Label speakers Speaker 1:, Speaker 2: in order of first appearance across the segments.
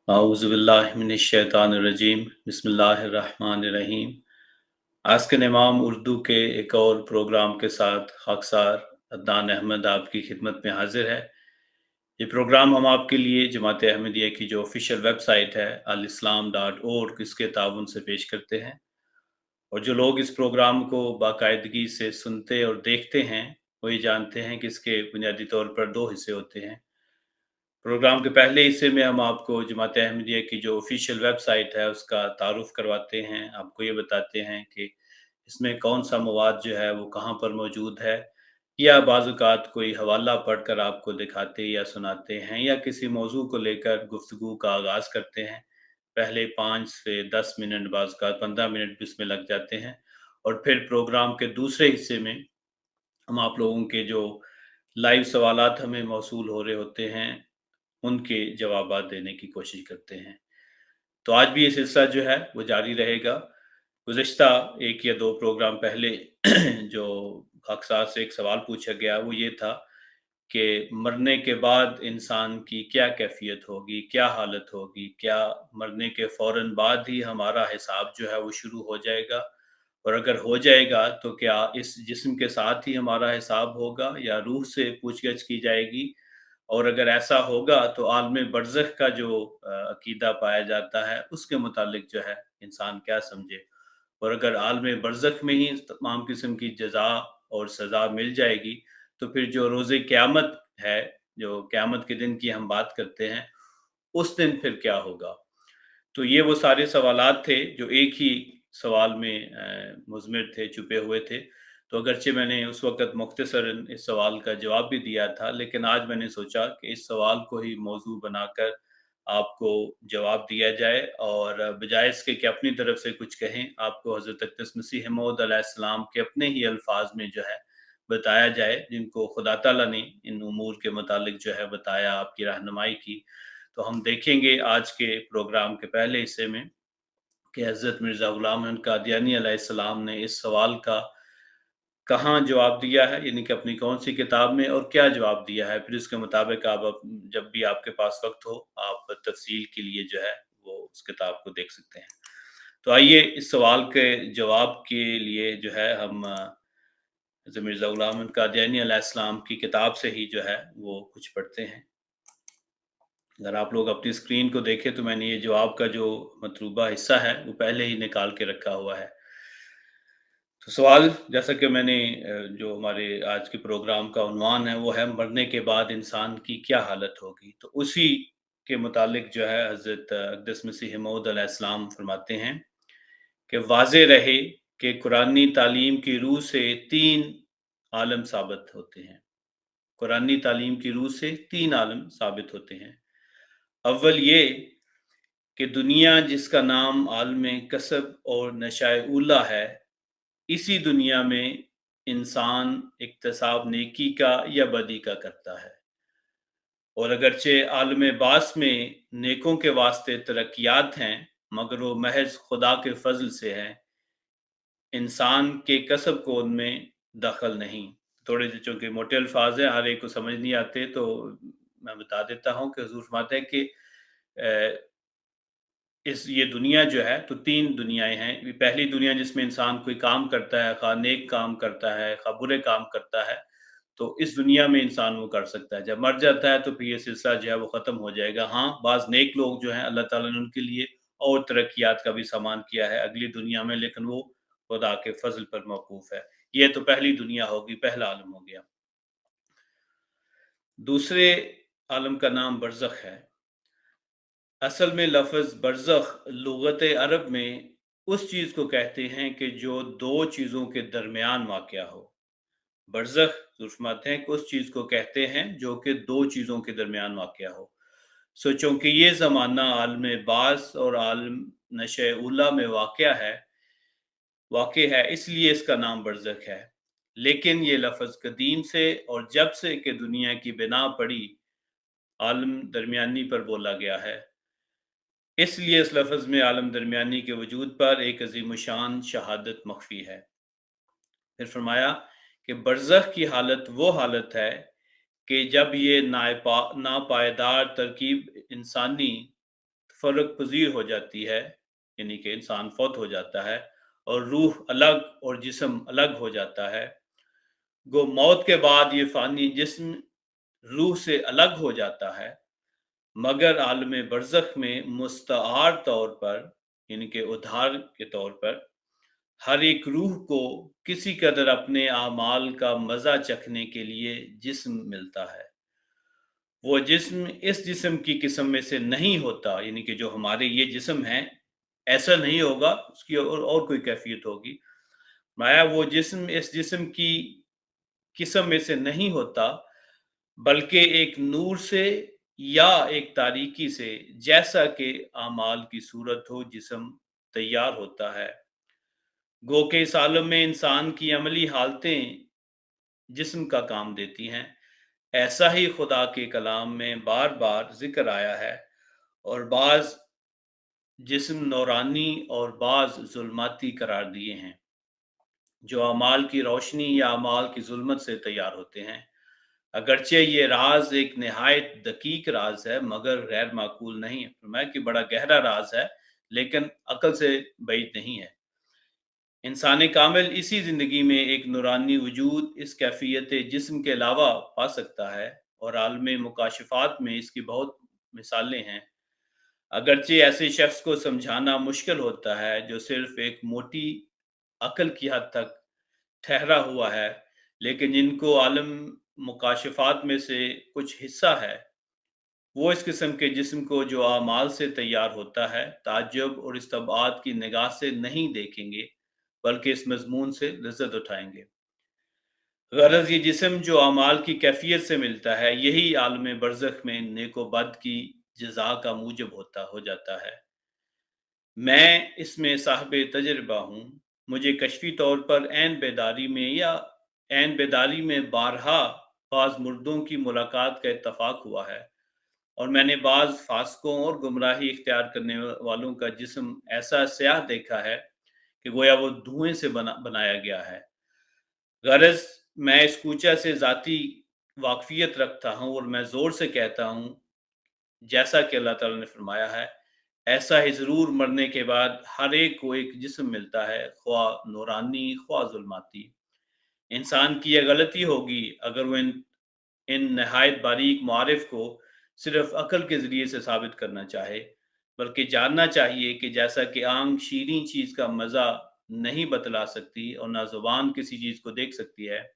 Speaker 1: आऊज़ुबिल्लाहिमिनश्शैतानिर्रजीम बिस्मिल्लाहिर्रहमानिर्रहीम। Ask an इमाम उर्दू के एक और प्रोग्राम के साथ खाकसार अदनान अहमद आपकी खिदमत में हाजिर है। ये प्रोग्राम हम आपके लिए जमात अहमदिया की जो ऑफिशियल वेबसाइट है alislam.org इसके ताउन से पेश करते हैं। और जो लोग इस प्रोग्राम को बाकायदगी से सुनते और देखते हैं वो ये जानते हैं कि इसके बुनियादी तौर पर दो हिस्से होते हैं। प्रोग्राम के पहले हिस्से में हम आपको जमात अहमदिया की जो ऑफिशियल वेबसाइट है उसका तारुफ करवाते हैं, आपको ये बताते हैं कि इसमें कौन-सा मवाद जो है वो कहाँ पर मौजूद है, या बाज़-औक़ात कोई हवाला पढ़कर आपको दिखाते या सुनाते हैं या किसी मौज़ू को लेकर गुफ्तगू का आगाज़ करते हैं। पहले 5 से 10 मिनट बाज़-औक़ात 15 मिनट भी इसमें लग जाते हैं और फिर प्रोग्राम के दूसरे हिस्से में हम आप लोगों के जो लाइव सवालात हमें मौसूल हो रहे होते हैं, उनके जवाबात देने की कोशिश करते हैं। तो आज भी ये सिलसिला जो है वो जारी रहेगा। गुज़िश्ता 1 या 2 प्रोग्राम पहले जो खाकसार से एक सवाल पूछा गया वो ये था कि मरने के बाद इंसान की क्या कैफ़ियत होगी, क्या हालत होगी? क्या मरने के फ़ौरन बाद ही हमारा हिसाब जो है वो शुरू हो जाएगा? और अगर हो जाएगा तो क्या इस जिस्म के साथ ही हमारा हिसाब होगा या रूह से पूछ-गछ की जाएगी? और अगर ऐसा होगा तो आलम बरज़ख का जो अकीदा पाया जाता है उसके मुतालिक जो है इंसान क्या समझे? और अगर आलम बरज़ख में ही तमाम किस्म की जज़ा और सज़ा मिल जाएगी तो फिर जो रोज़े क़यामत है, जो क़यामत के दिन की हम बात करते हैं, उस दिन फिर क्या होगा? तो ये वो सारे सवालात थे जो एक ही सवाल में मुज़मिर थे, छुपे हुए थे। तो अगरचे मैंने उस वक़्त मुख़्तसरन इस सवाल का जवाब भी दिया था, लेकिन आज मैंने सोचा कि इस सवाल को ही मौज़ू बनाकर आपको जवाब दिया जाए और बजाए इसके कि अपनी तरफ से कुछ कहें, आपको हज़रत अक़दस मसीह मौऊद अलैहिस्सलाम के अपने ही अल्फ़ाज़ में जो है बताया जाए, जिनको खुदा ताला ने इन उमूर के मुतालिक जो है बताया, आपकी रहनुमाई की। तो हम देखेंगे आज के प्रोग्राम के पहले हिस्से में कि हज़रत मिर्ज़ा ग़ुलाम अहमद कादियानी अलैहिस्सलाम ने इस सवाल का कहाँ जवाब दिया है, यानी कि अपनी कौन-सी किताब में और क्या जवाब दिया है। फिर इसके मुताबिक आप जब भी आपके पास वक़्त हो, आप तफ़सील के लिए जो है वो उस किताब को देख सकते हैं। तो आइए इस सवाल के जवाब के लिए जो है हम हज़रत मिर्ज़ा ग़ुलाम अहमद कादियानी अलैहिस्सलाम की किताब से ही जो है वो कुछ पढ़ते हैं। अगर आप लोग अपनी स्क्रीन को देखें तो मैंने ये जवाब का जो मतलूबा हिस्सा है वो पहले ही निकाल के रखा हुआ है। तो सवाल जैसा कि मैंने जो हमारे आज के प्रोग्राम का उन्वान है वो है मरने के बाद इंसान की क्या हालत होगी? तो उसी के मुतालिक जो है हज़रत अक़दस मसीह मौऊद अलैहिस्सलाम फरमाते हैं कि वाज़ेह रहे कि कुरानी तालीम की रूह से 3 आलम साबित होते हैं। कुरानी तालीम की रूह से 3 आलम साबित होते हैं। अव्वल ये कि दुनिया जिसका नाम आलम कसब और नशाए-उला है, इसी दुनिया में इंसान इक्तिसाब नेकी का या बदी का करता है। और अगरचे आलम बास में नेकों के वास्ते तरक्कियात हैं, मगर वो महज़ खुदा के फ़ज़ल से हैं। इंसान के कसब को उनमें दख़ल नहीं। थोड़े से चूँकि मोटे अल्फ़ाज़ हैं, हर एक को समझ नहीं आते, तो मैं बता देता हूँ कि हुज़ूर फ़रमाते हैं कि अ, इस ये दुनिया जो है तो 3 दुनियाएँ हैं। ये पहली दुनिया जिसमें इंसान कोई काम करता है, ख़ा नेक काम करता है, ख़ा बुरे काम करता है, तो इस दुनिया में इंसान वो कर सकता है। जब मर जाता है तो फिर ये सिलसिला जो है वो ख़त्म हो जाएगा। हाँ, बाज़ नेक लोग जो हैं अल्लाह ताला ने उनके लिए और तरक्कियात का भी सामान किया है अगली दुनिया में, लेकिन वो खुदा के फ़ज़ल पर मौक़ूफ़ है। ये तो पहली दुनिया होगी, पहला आलम हो गया। दूसरे आलम का नाम बरज़ख है। असल में लफ़्ज़ बरज़ख लुग़त अरब में उस चीज़ को कहते हैं कि जो 2 चीज़ों के दरमियान वाक़या हो। बरज़ख फरमाते हैं कि उस चीज़ को कहते हैं जो कि 2 चीज़ों के दरमियान वाक़या हो। सो चूँकि ये ज़माना आलम बास और आलम नशे-उला में वाक़ है, इसलिए इसका नाम बरज़ख है। लेकिन ये लफ़्ज़ कदीम से और जब से कि दुनिया की बिना पड़ी, आलम दरमियानी पर बोला गया है। इसलिए इस लफ़्ज़ में आलम दरमियानी के वजूद पर एक अज़ीमुशान शहादत मख़फ़ी है। फिर फ़रमाया कि बरज़ख की हालत वो हालत है कि जब ये नापायदार तरकीब इंसानी फ़र्क पज़ीर हो जाती है, यानी कि इंसान फ़ौत हो जाता है और रूह अलग और जिस्म अलग हो जाता है। गो मौत के बाद ये फ़ानी जिस्म रूह से अलग हो जाता है, मगर आलम बरज़ख में मुस्तआर तौर पर, यानी कि उधार के तौर पर, हर एक रूह को किसी कदर अपने आमाल का मज़ा चखने के लिए जिस्म मिलता है। वो जिस्म इस जिस्म की किस्म में से नहीं होता, यानी कि जो हमारे ये जिस्म हैं, ऐसा नहीं होगा, उसकी और कोई कैफ़ियत होगी। माया वो जिस्म इस जिस्म की किस्म में से नहीं होता, बल्कि एक नूर से या एक तारीकी से, जैसा कि आमाल की सूरत हो जिस्म तैयार होता है। गो के इस आलम में इंसान की अमली हालतें जिस्म का काम देती हैं। ऐसा ही खुदा के कलाम में बार बार जिक्र आया है, और बाज़ जिस्म नौरानी और बाज़ जुल्माती करार दिए हैं, जो अमाल की रोशनी या अमाल की जुल्मत से तैयार होते हैं। अगरचे ये राज एक नहायत दकीक राज है, मगर गैर माकूल नहीं है। फरमाया कि बड़ा गहरा राज है, लेकिन अकल से बैद नहीं है। इंसान कामिल इसी ज़िंदगी में एक नूरानी वजूद इस कैफियत जिस्म के अलावा पा सकता है, और आलम मुकाशफात में इसकी बहुत मिसालें हैं। अगरचे ऐसे शख्स को समझाना मुश्किल होता है जो सिर्फ एक मोटी अकल की हद तक ठहरा हुआ है, लेकिन जिनको आलम मुकाशफात में से कुछ हिस्सा है, वो इस किस्म के जिस्म को जो आमाल से तैयार होता है, ताज्जुब और इस्तबात की निगाह से नहीं देखेंगे, बल्कि इस मज़मून से लज़्ज़त उठाएंगे। गरज़ ये जिस्म जो अमाल की कैफियत से मिलता है, यही आलम बरज़ख में नेक व बद की जज़ा का मूजब हो जाता है। मैं इसमें साहिब तजर्बा हूँ। मुझे कशफी तौर पर ऐन बेदारी में बारहा बाज़ मुर्दों की मुलाकात का इत्तफ़ाक हुआ है, और मैंने बाज़ फास्कों और गुमराही इख्तियार करने वालों का जिस्म ऐसा स्याह देखा है कि गोया वो धुएँ से बनाया गया है। गरज मैं इस कूचा से ज़ाती वाक़फ़ियत रखता हूँ, और मैं ज़ोर से कहता हूँ, जैसा कि अल्लाह ताला ने फ़रमाया है, ऐसा ही ज़रूर मरने के बाद हर एक को एक जिस्म मिलता है, ख्वा नूरानी ख्वा ज़ुल्माती। इंसान की यह गलती होगी अगर वो इन इन नहायत बारीक मारिफ को सिर्फ अकल के ज़रिए से साबित करना चाहे, बल्कि जानना चाहिए कि जैसा कि आंख शीरीं चीज़ का मज़ा नहीं बतला सकती और ना ज़ुबान किसी चीज़ को देख सकती है,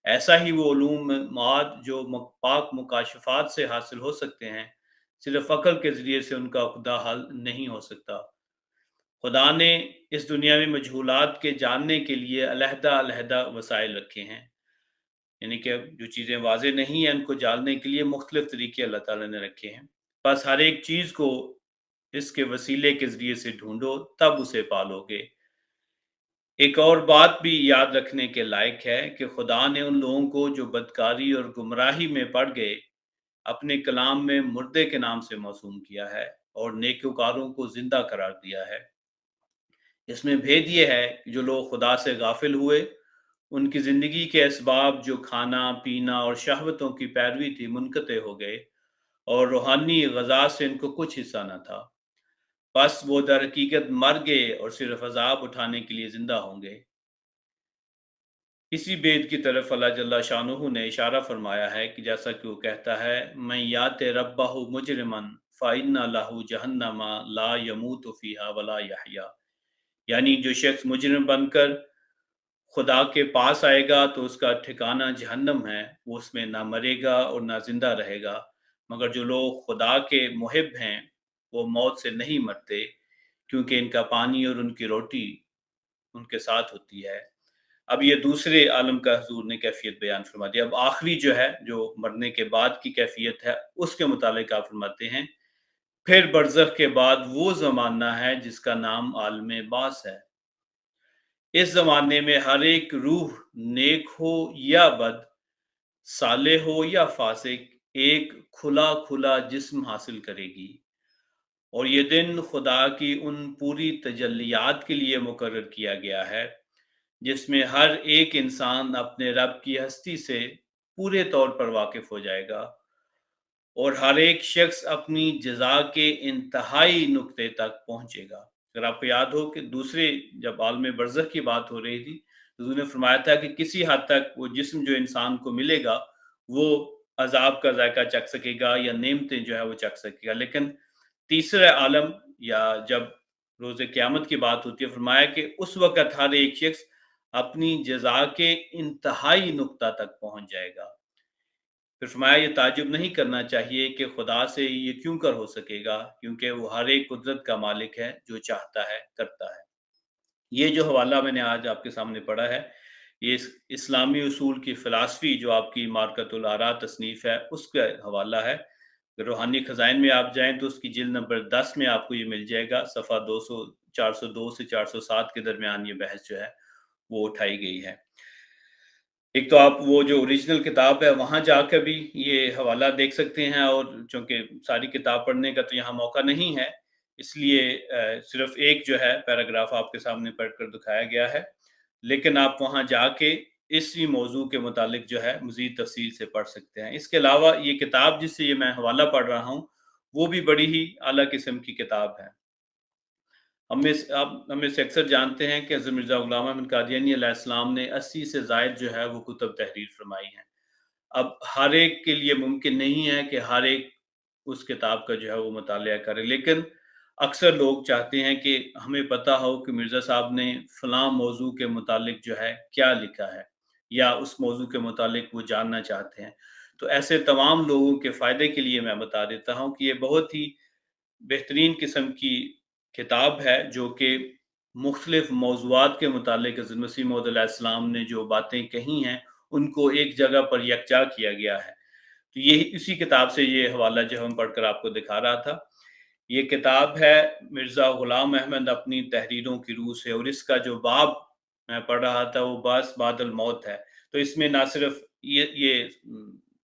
Speaker 1: ऐसा ही वो उलूम मवाद जो पाक मुकाशफात से हासिल हो सकते हैं, सिर्फ अकल के ज़रिए से उनका खुदा हल नहीं हो सकता। खुदा ने इस दुनिया में मजहूलात के जानने के लिए अलहदा-अलहदा वसाइल रखे हैं। यानी कि जो चीज़ें वाज़ेह नहीं हैं, उनको जानने के लिए मुख्तलिफ़ तरीके अल्लाह ताला ने रखे हैं। बस हर एक चीज़ को इसके वसीले के ज़रिए से ढूँढो, तब उसे पालोगे। एक और बात भी याद रखने के लायक है कि खुदा ने उन लोगों को जो बदकारी और गुमराही में पड़ गए, अपने कलाम में मुर्दे के नाम से मौसूम किया है, और नेकोकारों को ज़िंदा करार दिया है। इसमें भेद ये है कि जो लोग खुदा से गाफिल हुए, उनकी ज़िंदगी के असबाब जो खाना, पीना और शहवतों की पैरवी थी, मुनक़ते हो गए, और रूहानी ग़ज़ा से इनको कुछ हिस्सा न था। बस वो दर हकीकत मर गए और सिर्फ़ अज़ाब उठाने के लिए ज़िंदा होंगे। इसी भेद की तरफ अल्लाह जल्ला शानुहु ने इशारा फ़रमाया है कि जैसा कि वो कहता है, मैं याते रब्बहु मुजरिमन फ़इन्ना लहू जहन्नमा ला यमूतु फ़ीहा वला यहया। यानी जो शख्स मुजरिम बनकर खुदा के पास आएगा तो उसका ठिकाना जहन्नम है, वो उसमें ना मरेगा और ना ज़िंदा रहेगा। मगर जो लोग खुदा के मुहिब हैं, वो मौत से नहीं मरते, क्योंकि इनका पानी और उनकी रोटी उनके साथ होती है। अब ये दूसरे आलम का हुज़ूर ने कैफ़ियत बयान फ़रमा दी। अब आखिरी जो है, जो मरने के बाद की कैफ़ियत है, उसके मुतालिक आप फ़रमाते हैं, फिर बरज़ख के बाद वो ज़माना है जिसका नाम आलम बास है। इस ज़माने में हर एक रूह, नेक हो या बद, सालेह हो या फ़ासिक, एक खुला-खुला जिस्म हासिल करेगी, और ये दिन खुदा की उन पूरी तजल्लियात के लिए मुकर्रर किया गया है, जिसमें हर एक इंसान अपने रब की हस्ती से पूरे तौर पर वाकिफ़ हो जाएगा, اور ہر ایک شخص اپنی جزا کے انتہائی نقطے تک پہنچے گا۔ اگر آپ کو یاد ہو کہ دوسرے جب عالم برزخ کی بات ہو رہی تھی، حضور نے فرمایا تھا کہ کسی حد تک وہ جسم جو انسان کو ملے گا وہ عذاب کا ذائقہ چکھ سکے گا یا نعمتیں جو ہے وہ چکھ سکے گا، لیکن تیسرے عالم یا جب روز قیامت کی بات ہوتی ہے، فرمایا کہ اس وقت ہر ایک شخص اپنی جزا کے انتہائی نقطہ تک پہنچ جائے گا۔ پھر فرمایا یہ تعجب نہیں کرنا چاہیے کہ خدا سے یہ کیوں کر ہو سکے گا، کیونکہ وہ ہر ایک قدرت کا مالک ہے، جو چاہتا ہے کرتا ہے۔ یہ جو حوالہ میں نے آج آپ کے سامنے پڑھا ہے، یہ اسلامی اصول کی فلسفی جو آپ کی مارکت الآراء تصنیف ہے اس کا حوالہ ہے۔ روحانی خزائن میں آپ جائیں تو اس کی جلد نمبر 10 میں آپ کو یہ مل جائے گا، صفحہ 402 سے 407 کے درمیان یہ بحث جو ہے وہ اٹھائی گئی ہے۔ ایک تو آپ وہ جو اوریجنل کتاب ہے وہاں جا کے بھی یہ حوالہ دیکھ سکتے ہیں، اور چونکہ ساری کتاب پڑھنے کا تو یہاں موقع نہیں ہے، اس لیے صرف ایک جو ہے پیراگراف آپ کے سامنے پڑھ کر دکھایا گیا ہے، لیکن آپ وہاں جا کے اسی موضوع کے متعلق جو ہے مزید تفصیل سے پڑھ سکتے ہیں۔ اس کے علاوہ یہ کتاب جس سے یہ میں حوالہ پڑھ رہا ہوں وہ بھی بڑی ہی اعلیٰ قسم کی کتاب ہے۔ ہم میں سے اکثر جانتے ہیں کہ حضرت مرزا غلام احمد قادیانی علیہ السلام نے 80 سے زائد جو ہے وہ کتب تحریر فرمائی ہیں۔ اب ہر ایک کے لیے ممکن نہیں ہے کہ ہر ایک اس کتاب کا جو ہے وہ مطالعہ کرے، لیکن اکثر لوگ چاہتے ہیں کہ ہمیں پتہ ہو کہ مرزا صاحب نے فلاں موضوع کے متعلق جو ہے کیا لکھا ہے، یا اس موضوع کے متعلق وہ جاننا چاہتے ہیں۔ تو ایسے تمام لوگوں کے فائدے کے لیے میں بتا دیتا ہوں کہ یہ بہت ہی بہترین قسم کی کتاب ہے، جو کہ مختلف موضوعات کے متعلق حضرت مسیح موعود علیہ السلام نے جو باتیں کہی ہیں ان کو ایک جگہ پر یکجا کیا گیا ہے۔ تو یہ اسی کتاب سے یہ حوالہ جو ہم پڑھ کر آپ کو دکھا رہا تھا، یہ کتاب ہے مرزا غلام احمد اپنی تحریروں کی روح سے، اور اس کا جو باب میں پڑھ رہا تھا وہ باس بعد الموت ہے۔ تو اس میں نہ صرف یہ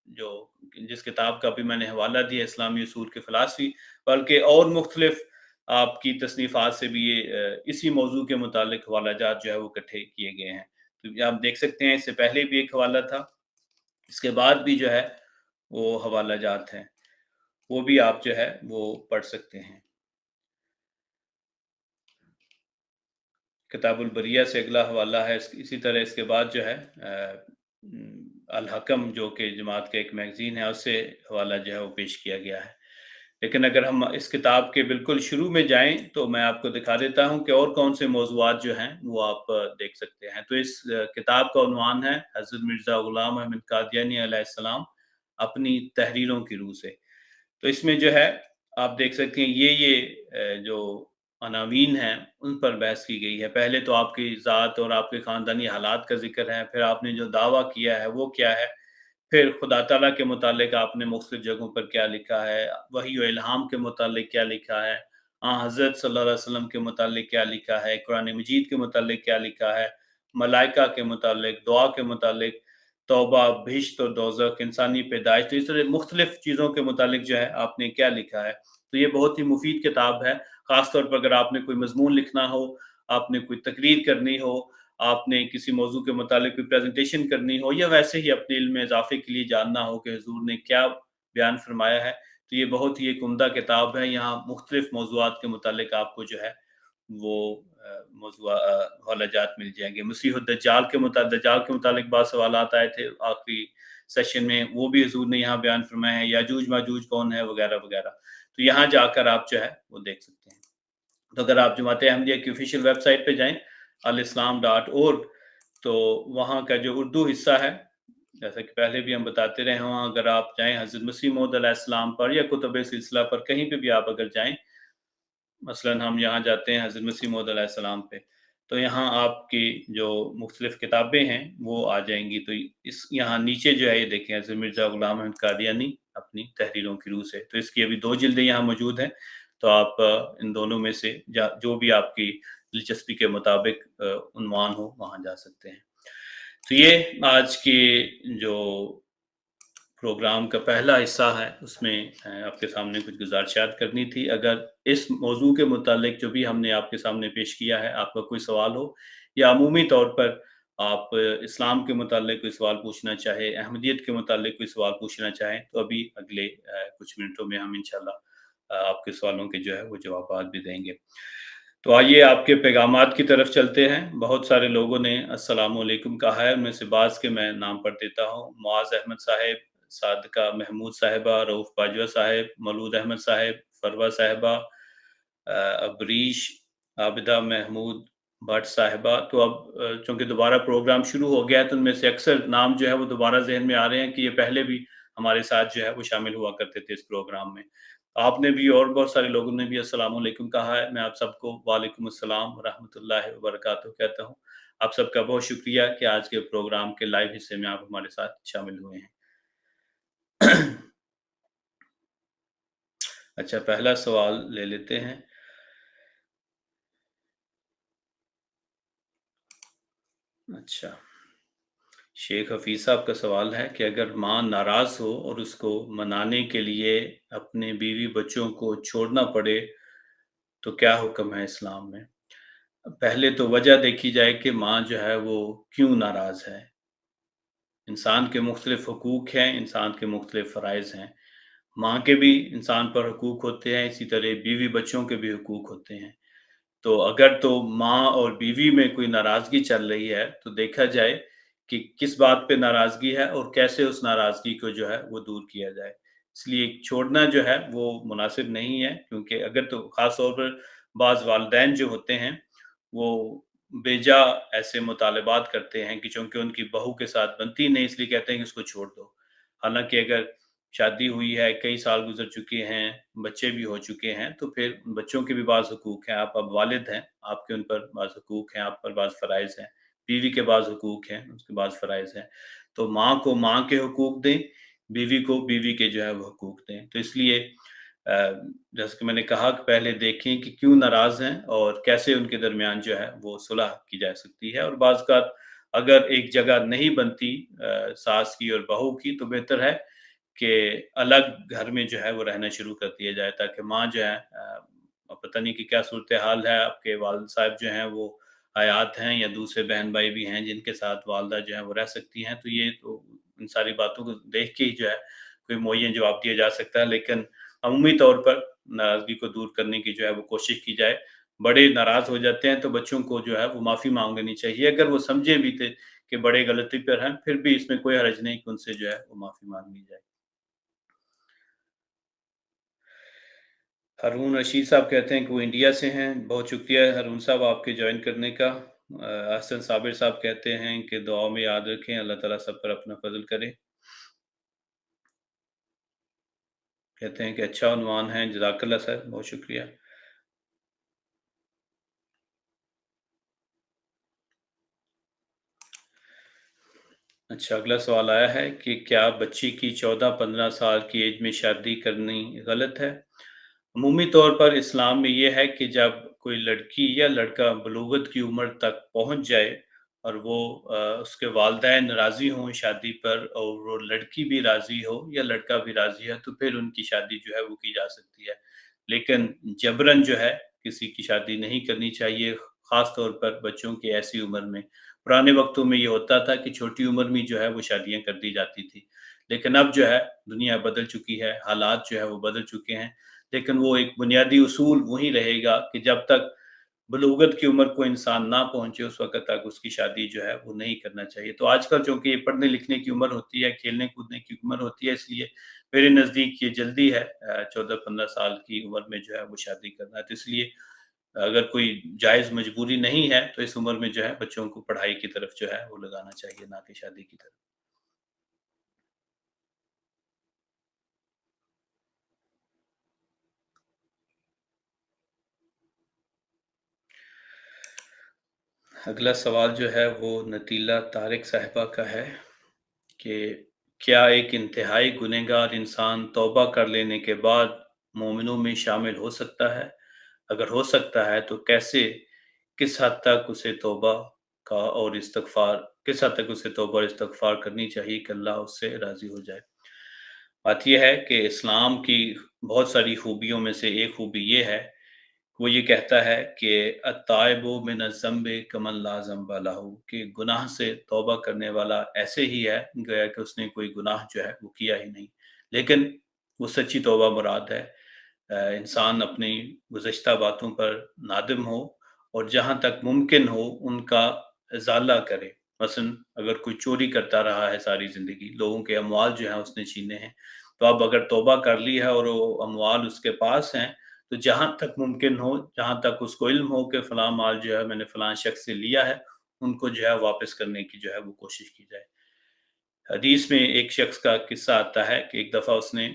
Speaker 1: جو جس کتاب کا بھی میں نے حوالہ دیا اسلامی اصول کے فلسفی، بلکہ اور مختلف آپ کی تصنیفات سے بھی یہ اسی موضوع کے متعلق حوالہ جات جو ہے وہ اکٹھے کیے گئے ہیں۔ تو آپ دیکھ سکتے ہیں اس سے پہلے بھی ایک حوالہ تھا، اس کے بعد بھی جو ہے وہ حوالہ جات ہیں، وہ بھی آپ جو ہے وہ پڑھ سکتے ہیں۔ کتاب البریہ سے اگلا حوالہ ہے، اسی طرح اس کے بعد جو ہے الحکم جو کہ جماعت کا ایک میگزین ہے اس سے حوالہ جو ہے وہ پیش کیا گیا ہے۔ لیکن اگر ہم اس کتاب کے بالکل شروع میں جائیں تو میں آپ کو دکھا دیتا ہوں کہ اور کون سے موضوعات جو ہیں وہ آپ دیکھ سکتے ہیں۔ تو اس کتاب کا عنوان ہے حضرت مرزا غلام احمد قادیانی علیہ السلام اپنی تحریروں کی روح سے۔ تو اس میں جو ہے آپ دیکھ سکتے ہیں یہ جو عناوین ہیں ان پر بحث کی گئی ہے۔ پہلے تو آپ کی ذات اور آپ کے خاندانی حالات کا ذکر ہے، پھر آپ نے جو دعویٰ کیا ہے وہ کیا ہے، پھر خدا تعالیٰ کے متعلق آپ نے مختلف جگہوں پر کیا لکھا ہے، وحی و الہام کے متعلق کیا لکھا ہے، حضرت صلی اللہ علیہ وسلم کے متعلق کیا لکھا ہے، قرآن مجید کے متعلق کیا لکھا ہے، ملائکہ کے متعلق، دعا کے متعلق، توبہ، بہشت اور دوزخ، انسانی پیدائش، تو اس طرح مختلف چیزوں کے متعلق جو ہے آپ نے کیا لکھا ہے۔ تو یہ بہت ہی مفید کتاب ہے، خاص طور پر اگر آپ نے کوئی مضمون لکھنا ہو، آپ نے کوئی تقریر کرنی ہو، آپ نے کسی موضوع کے متعلق کوئی پریزنٹیشن کرنی ہو، یا ویسے ہی اپنے علم میں اضافے کے لیے جاننا ہو کہ حضور نے کیا بیان فرمایا ہے، تو یہ بہت ہی ایک عمدہ کتاب ہے۔ یہاں مختلف موضوعات کے متعلق آپ کو جو ہے وہ موضوع حوالہ جات مل جائیں گے۔ مسیح الدجال کے متعلق بعض سوالات آئے تھے آخری سیشن میں، وہ بھی حضور نے یہاں بیان فرمایا ہے، یاجوج ماجوج کون ہے وغیرہ وغیرہ، تو یہاں جا کر آپ جو ہے وہ دیکھ سکتے ہیں۔ تو اگر آپ جماعت احمدیہ کی آفیشیل ویب سائٹ پہ جائیں alislam.org، تو وہاں کا جو اردو حصہ ہے، جیسا کہ پہلے بھی ہم بتاتے رہے ہیں، وہاں اگر آپ جائیں حضرت مسیح موعود علیہ السلام پر یا کتب سلسلہ پر کہیں پہ بھی آپ اگر جائیں، مثلا ہم یہاں جاتے ہیں حضرت مسیح موعود علیہ السلام پہ، تو یہاں آپ کی جو مختلف کتابیں ہیں وہ آ جائیں گی۔ تو یہاں نیچے جو ہے یہ دیکھیں حضرت مرزا غلام احمد قادیانی اپنی تحریروں کی روح سے، تو اس کی ابھی 2 جلدیں یہاں موجود ہیں، تو آپ ان دونوں میں سے جو بھی آپ کی دلچسپی کے مطابق عنوان ہو وہاں جا سکتے ہیں۔ تو یہ آج کی جو پروگرام کا پہلا حصہ ہے، اس میں آپ کے سامنے کچھ گزارشات کرنی تھی۔ اگر اس موضوع کے متعلق جو بھی ہم نے آپ کے سامنے پیش کیا ہے، آپ کا کوئی سوال ہو، یا عمومی طور پر आप इस्लाम के मुताल्लिक कोई सवाल पूछना चाहें, अहमदियत के मुताल्लिक कोई सवाल पूछना चाहें, तो अभी अगले कुछ मिनटों में हम इंशाल्लाह आपके सवालों के जो है वो जवाबात भी देंगे। तो आइए आपके पैगामात की तरफ चलते हैं। बहुत सारे लोगों ने अस्सलामु अलैकुम कहा है, उनमें से बाज़ के मैं नाम पढ़ देता हूँ। मुआज़ अहमद साहिब, सादिका महमूद साहिबा, रऊफ़ बाजवा साहिब, मौलूद अहमद साहिब, फरवा साहिबा, अबरीश, आबिदा महमूद भट्ट साहिबा। तो अब चूँकि दोबारा प्रोग्राम शुरू हो गया है, तो उनमें से अक्सर नाम जो है वो दोबारा ज़हन में आ रहे हैं कि ये पहले भी हमारे साथ जो है वो शामिल हुआ करते थे इस प्रोग्राम में। आपने भी और बहुत सारे लोगों ने भी अस्सलामु अलैकुम कहा है। मैं आप सबको वालेकुम अस्सलाम व रहमतुल्लाहि व बरकातहू कहता हूँ। आप सबका बहुत शुक्रिया कि आज के प्रोग्राम के लाइव हिस्से में आप हमारे साथ शामिल हुए हैं। अच्छा, पहला सवाल ले लेते हैं। अच्छा, शेख हफ़ीज़ साहब का सवाल है कि अगर माँ नाराज़ हो और उसको मनाने के लिए अपने बीवी-बच्चों को छोड़ना पड़े, तो क्या हुक्म है इस्लाम में? पहले तो वजह देखी जाए कि माँ जो है वो क्यों नाराज़ है। इंसान के मुख्तलिफ़ हुकूक हैं, इंसान के मुख्तलिफ़ फ़राइज़ हैं। माँ के भी इंसान पर हुकूक होते हैं, इसी तरह बीवी-बच्चों के भी हुकूक होते हैं। तो अगर तो माँ और बीवी में कोई नाराज़गी चल रही है, तो देखा जाए कि किस बात पे नाराज़गी है और कैसे उस नाराज़गी को जो है वो दूर किया जाए। इसलिए छोड़ना जो है वो मुनासिब नहीं है, क्योंकि अगर तो ख़ास तौर पर बाज़ वालिदैन जो होते हैं, वो बेजा ऐसे मुतालबात करते हैं कि चूँकि उनकी बहू के साथ बनती नहीं, इसलिए कहते हैं कि उसको छोड़ दो। हालाँकि अगर शादी हुई है, कई साल गुज़र चुके हैं, बच्चे भी हो चुके हैं, तो फिर बच्चों के भी बाज़ हुकूक हैं, आप अब वालिद हैं, आपके उन पर बाज़ हुकूक हैं, आप पर बाज़ फ़राइज़ हैं, बीवी के बाज़ हुकूक हैं, उसके बाज़ फ़राइज़ हैं। तो माँ को माँ के हुकूक दें, बीवी को बीवी के जो है वो हुकूक दें। तो इसलिए जैसे कि मैंने कहा कि पहले देखें कि क्यों नाराज़ हैं और कैसे उनके दरमियान जो है वो सुलह की जा सकती है, और बाज़-औक़ात अगर एक जगह नहीं बनती सास की और बहू की, तो बेहतर है कि अलग घर में जो है वो रहना शुरू कर दिया जाए, ताकि माँ जो है पता नहीं कि क्या सूरत-ए-हाल है, आपके वालिद साहब जो हैं वो हयात हैं या दूसरे बहन-भाई भी हैं जिनके साथ वालिदा जो है वो रह सकती हैं, तो ये तो इन सारी बातों को देख के ही जो है कोई मुअय्यन जवाब दिया जा सकता है। लेकिन अमूमी तौर पर नाराज़गी को दूर करने की जो है वो कोशिश की जाए। बड़े नाराज़ हो जाते हैं तो बच्चों को जो है वो माफ़ी माँग लेनी चाहिए। अगर वो समझे भी थे कि बड़े गलती पर हैं, फिर भी इसमें कोई हर्ज नहीं कि उनसे जो है वो माफ़ी माँग ली जाए। हारून रशीद साहब कहते हैं कि वो इंडिया से हैं। बहुत शुक्रिया हारून साहब आपके जॉइन करने का। अहसन साबिर साहब कहते हैं कि दुआओं में याद रखें, अल्लाह ताला सब पर अपना फ़ज़ल करे। कहते हैं कि अच्छा उन्वान है, जज़ाकल्लाह सर, बहुत शुक्रिया। अच्छा, अगला सवाल आया है कि क्या बच्ची की 14-15 साल की एज में शादी करनी गलत है? अमूमी तौर पर इस्लाम में ये है कि जब कोई लड़की या लड़का बलूगत की उम्र तक पहुँच जाए और वो उसके वालिदैन राज़ी हों शादी पर और वो लड़की भी राज़ी हो या लड़का भी राज़ी है, तो फिर उनकी शादी जो है वो की जा सकती है। लेकिन जबरन जो है किसी की शादी नहीं करनी चाहिए, ख़ास तौर पर बच्चों की ऐसी उम्र में। पुराने वक़्तों में ये होता था कि छोटी उम्र में जो है वो शादियाँ कर दी जाती थी। लेकिन अब जो है दुनिया बदल चुकी है, हालात जो है वो बदल चुके हैं। लेकिन वो एक बुनियादी उसूल वही रहेगा कि जब तक बलूगत की उम्र को इंसान ना पहुँचे, उस वक़्त तक उसकी शादी जो है वो नहीं करना चाहिए। तो आजकल चूँकि ये पढ़ने-लिखने की उम्र होती है, खेलने-कूदने की उम्र होती है, इसलिए मेरे नज़दीक ये जल्दी है 14-15 साल की उम्र में जो है वो शादी करना। तो इसलिए अगर कोई जायज़ मजबूरी नहीं है, तो इस उम्र में जो है बच्चों को पढ़ाई की तरफ जो है वो लगाना चाहिए, ना कि शादी की तरफ। अगला सवाल जो है वो नतीला तारिक साहिबा का है कि क्या एक इंतहाई गुनहगार इंसान तौबा कर लेने के बाद मोमिनों में शामिल हो सकता है? अगर हो सकता है तो कैसे? किस हद तक उसे तौबा का और इस्तिग़फ़ार किस हद तक उसे तौबा और इस्तिग़फ़ार करनी चाहिए कि अल्लाह उससे राज़ी हो जाए? बात ये है कि इस्लाम की बहुत सारी खूबियों में से एक खूबी ये है वो ये कहता है कि अत्ताइबु मिन ज़म्बि कमन ला ज़म्बा लहू, कि गुनाह से तौबा करने वाला ऐसे ही है गोया कि उसने कोई गुनाह जो है वो किया ही नहीं। लेकिन वो सच्ची तौबा मुराद है इंसान अपनी गुज़श्ता बातों पर नादिम हो और जहाँ तक मुमकिन हो उनका इज़ाला करे। मसलन अगर कोई चोरी करता रहा है सारी ज़िंदगी, लोगों के अमवाल जो हैं उसने छीने हैं, तो अब अगर तौबा कर ली है और वो अमवाल उसके पास हैं, तो जहाँ तक मुमकिन हो, जहाँ तक उसको इल्म हो कि फ़लाँ माल जो है मैंने फ़लाँ शख़्स से लिया है, उनको जो है वापस करने की जो है वो कोशिश की जाए। हदीस में एक शख़्स का किस्सा आता है कि एक दफ़ा उसने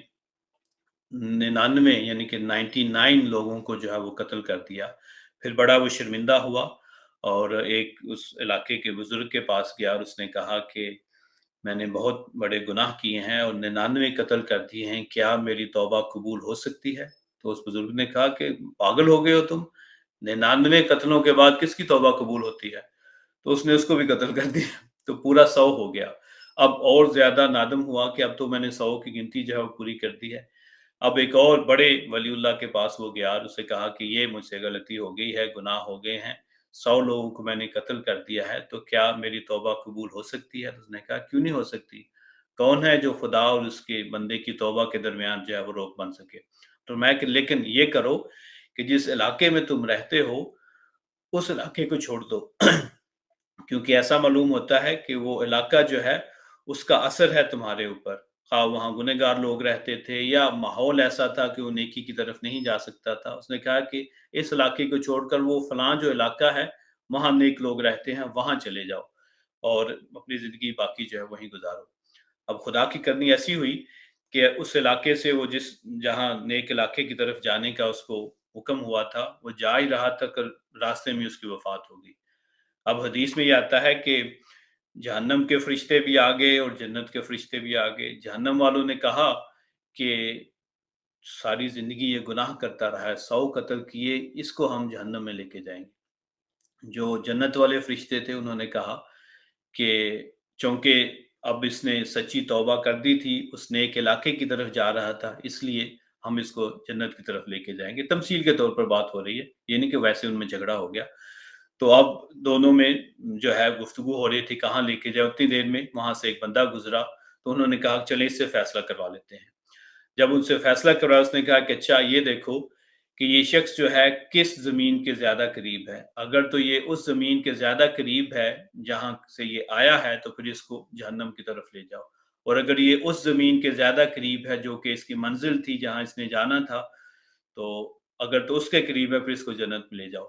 Speaker 1: 99 यानी कि 99 लोगों को जो है वो कत्ल कर दिया। फिर बड़ा वो शर्मिंदा हुआ और एक उस इलाके के बुज़ुर्ग के पास गया और उसने कहा कि मैंने बहुत बड़े गुनाह किए हैं और 99 कत्ल कर दिए हैं, क्या मेरी तौबा कबूल हो सकती है? तो उस बुज़ुर्ग ने कहा कि पागल हो गए हो तुम? 99 कत्लों के बाद किसकी तौबा कबूल होती है? तो उसने उसको भी कत्ल कर दिया, तो पूरा 100 हो गया। अब और ज़्यादा नादम हुआ कि अब तो मैंने 100 की गिनती जो है वो पूरी कर दी है। अब एक और बड़े वलीउल्लाह के पास वो गया और उससे कहा कि ये मुझसे गलती हो गई है, गुनाह हो गए हैं, 100 लोगों को मैंने कत्ल कर दिया है, तो क्या मेरी तौबा कबूल हो सकती है? तो उसने कहा, क्यों नहीं हो सकती? कौन है जो खुदा और उसके बंदे की तौबा के दरमियान जो है वो रोक बन सके? तो मैं कि लेकिन ये करो कि जिस इलाके में तुम रहते हो, उस इलाके को छोड़ दो। क्योंकि ऐसा मालूम होता है कि वो इलाका जो है, उसका असर है तुम्हारे ऊपर। ख़्वाह वहाँ गुनहगार लोग रहते थे या माहौल ऐसा था कि वो नेकी की तरफ नहीं जा सकता था। उसने कहा कि इस इलाके को छोड़कर वो फलाँ जो इलाका है, वहाँ नेक लोग रहते हैं, वहाँ चले जाओ और अपनी ज़िंदगी बाकी जो है वहीं गुज़ारो। अब खुदा की करनी ऐसी हुई कि उस इलाके से वो जहाँ नेक इलाके की तरफ जाने का उसको हुक्म हुआ था, वो जा ही रहा था कि रास्ते में उसकी वफ़ात हो गई। अब हदीस में ये आता है कि जहन्नम के फरिश्ते भी आ गए और जन्नत के फरिश्ते भी आ गए। जहन्नम वालों ने कहा कि सारी ज़िंदगी ये गुनाह करता रहा है, 100 कत्ल किए, इसको हम जहन्नम में लेके जाएँगे। जो जन्नत वाले फरिश्ते थे उन्होंने कहा कि चूँकि अब इसने सच्ची तौबा कर दी थी, उस नेक इलाके की तरफ जा रहा था, इसलिए हम इसको जन्नत की तरफ लेके जाएँगे। तमसील के तौर पर बात हो रही है, ये नहीं कि वैसे उनमें झगड़ा हो गया। तो अब दोनों में जो है गुफ्तगू हो रही थी, कहाँ लेके जाए, उतनी देर में वहाँ से एक बंदा गुज़रा, तो उन्होंने कहा चलें इससे फ़ैसला करवा लेते हैं। जब उनसे फ़ैसला करवाया उसने कहा कि अच्छा ये देखो कि ये शख़्स जो है किस ज़मीन के ज़्यादा करीब है। अगर तो ये उस ज़मीन के ज़्यादा करीब है जहाँ से ये आया है तो फिर इसको जहन्नम की तरफ ले जाओ। और अगर ये उस ज़मीन के ज़्यादा करीब है जो कि इसकी मंज़िल थी जहाँ इसने जाना था, तो अगर तो उसके करीब है फिर इसको जन्नत में ले जाओ।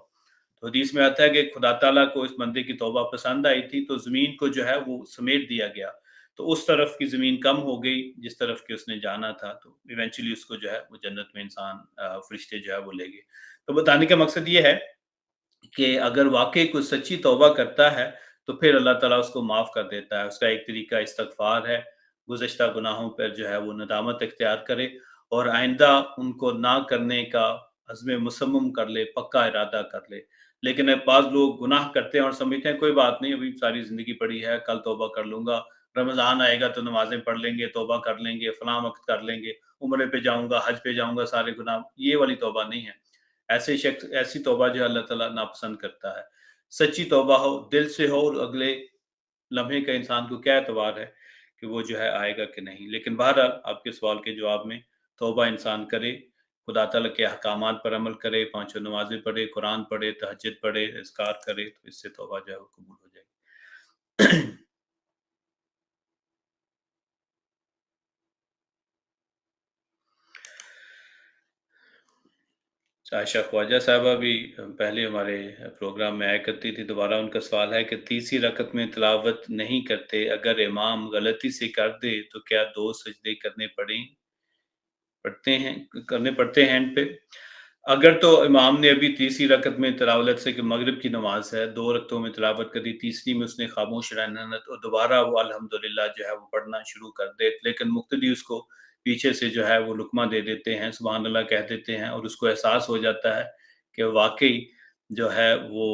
Speaker 1: तो हदीस में आता है कि खुदा ताला को इस बंदे की तौबा पसंद आई थी, तो ज़मीन को जो है वो समेट दिया गया। तो उस तरफ की ज़मीन कम हो गई, जिस तरफ की उसने जाना था, तो इवेंचुअली उसको जो है वो जन्नत में फ़रिश्ते जो है वो ले गए। तो बताने का मकसद ये है कि अगर वाक़ई कोई सच्ची तौबा करता है, तो फिर अल्लाह ताला उसको माफ़ कर देता है। उसका एक तरीका इस्तिग़फ़ार है, गुज़श्ता गुनाहों पर जो है वो नदामत इख्तियार करे और आइंदा उनको ना करने का अज़्म मुसम्मम कर ले, पक्का इरादा कर ले। लेकिन अब बाज़ लोग गुनाह करते हैं और समझते हैं कोई बात नहीं, अभी सारी ज़िंदगी पड़ी है, कल तौबा कर लूँगा, रमज़ान आएगा तो नमाज़ें पढ़ लेंगे, तौबा कर लेंगे, फलाँ वक़्त कर लेंगे, उम्रे पे जाऊँगा, हज पे जाऊँगा, सारे गुनाह ये वाली तौबा नहीं है। ऐसे शख्स ऐसी तौबा जो है अल्लाह ताला नापसंद करता है। सच्ची तौबा हो, दिल से हो और अगले लम्हे का इंसान को क्या एतबार है कि वो जो है आएगा कि नहीं। लेकिन बहरहाल आपके सवाल के जवाब में तौबा इंसान करे, खुदा ताला के अहकामात पर अमल करे, पाँचों नमाज़ें पढ़े, कुरान पढ़े, तहज्जुद पढ़े, इज़्कार करे, तो इससे तौबा जो है वो कबूल हो जाएगी। आयशा ख्वाजा साहबा भी पहले हमारे प्रोग्राम में आया करती थी। दोबारा उनका सवाल है कि तीसरी रकत में तिलावत नहीं करते, अगर इमाम गलती से कर दे तो क्या 2 सजदे करने पड़ते हैं एंड पे? अगर तो इमाम ने अभी तीसरी रकत में तिलावत से कि मगरिब की नमाज़ है, 2 रकतों में तिलावत करी, तीसरी में उसने खामोश रहना न तो दोबारा वो अल्हम्दुलिल्लाह जो है वो पढ़ना शुरू कर दे, लेकिन मुक़्तदी उसको पीछे से जो है वो लुक़मा दे देते हैं, सुबहान अल्लाह कह देते हैं और उसको एहसास हो जाता है कि वाक़ई जो है वो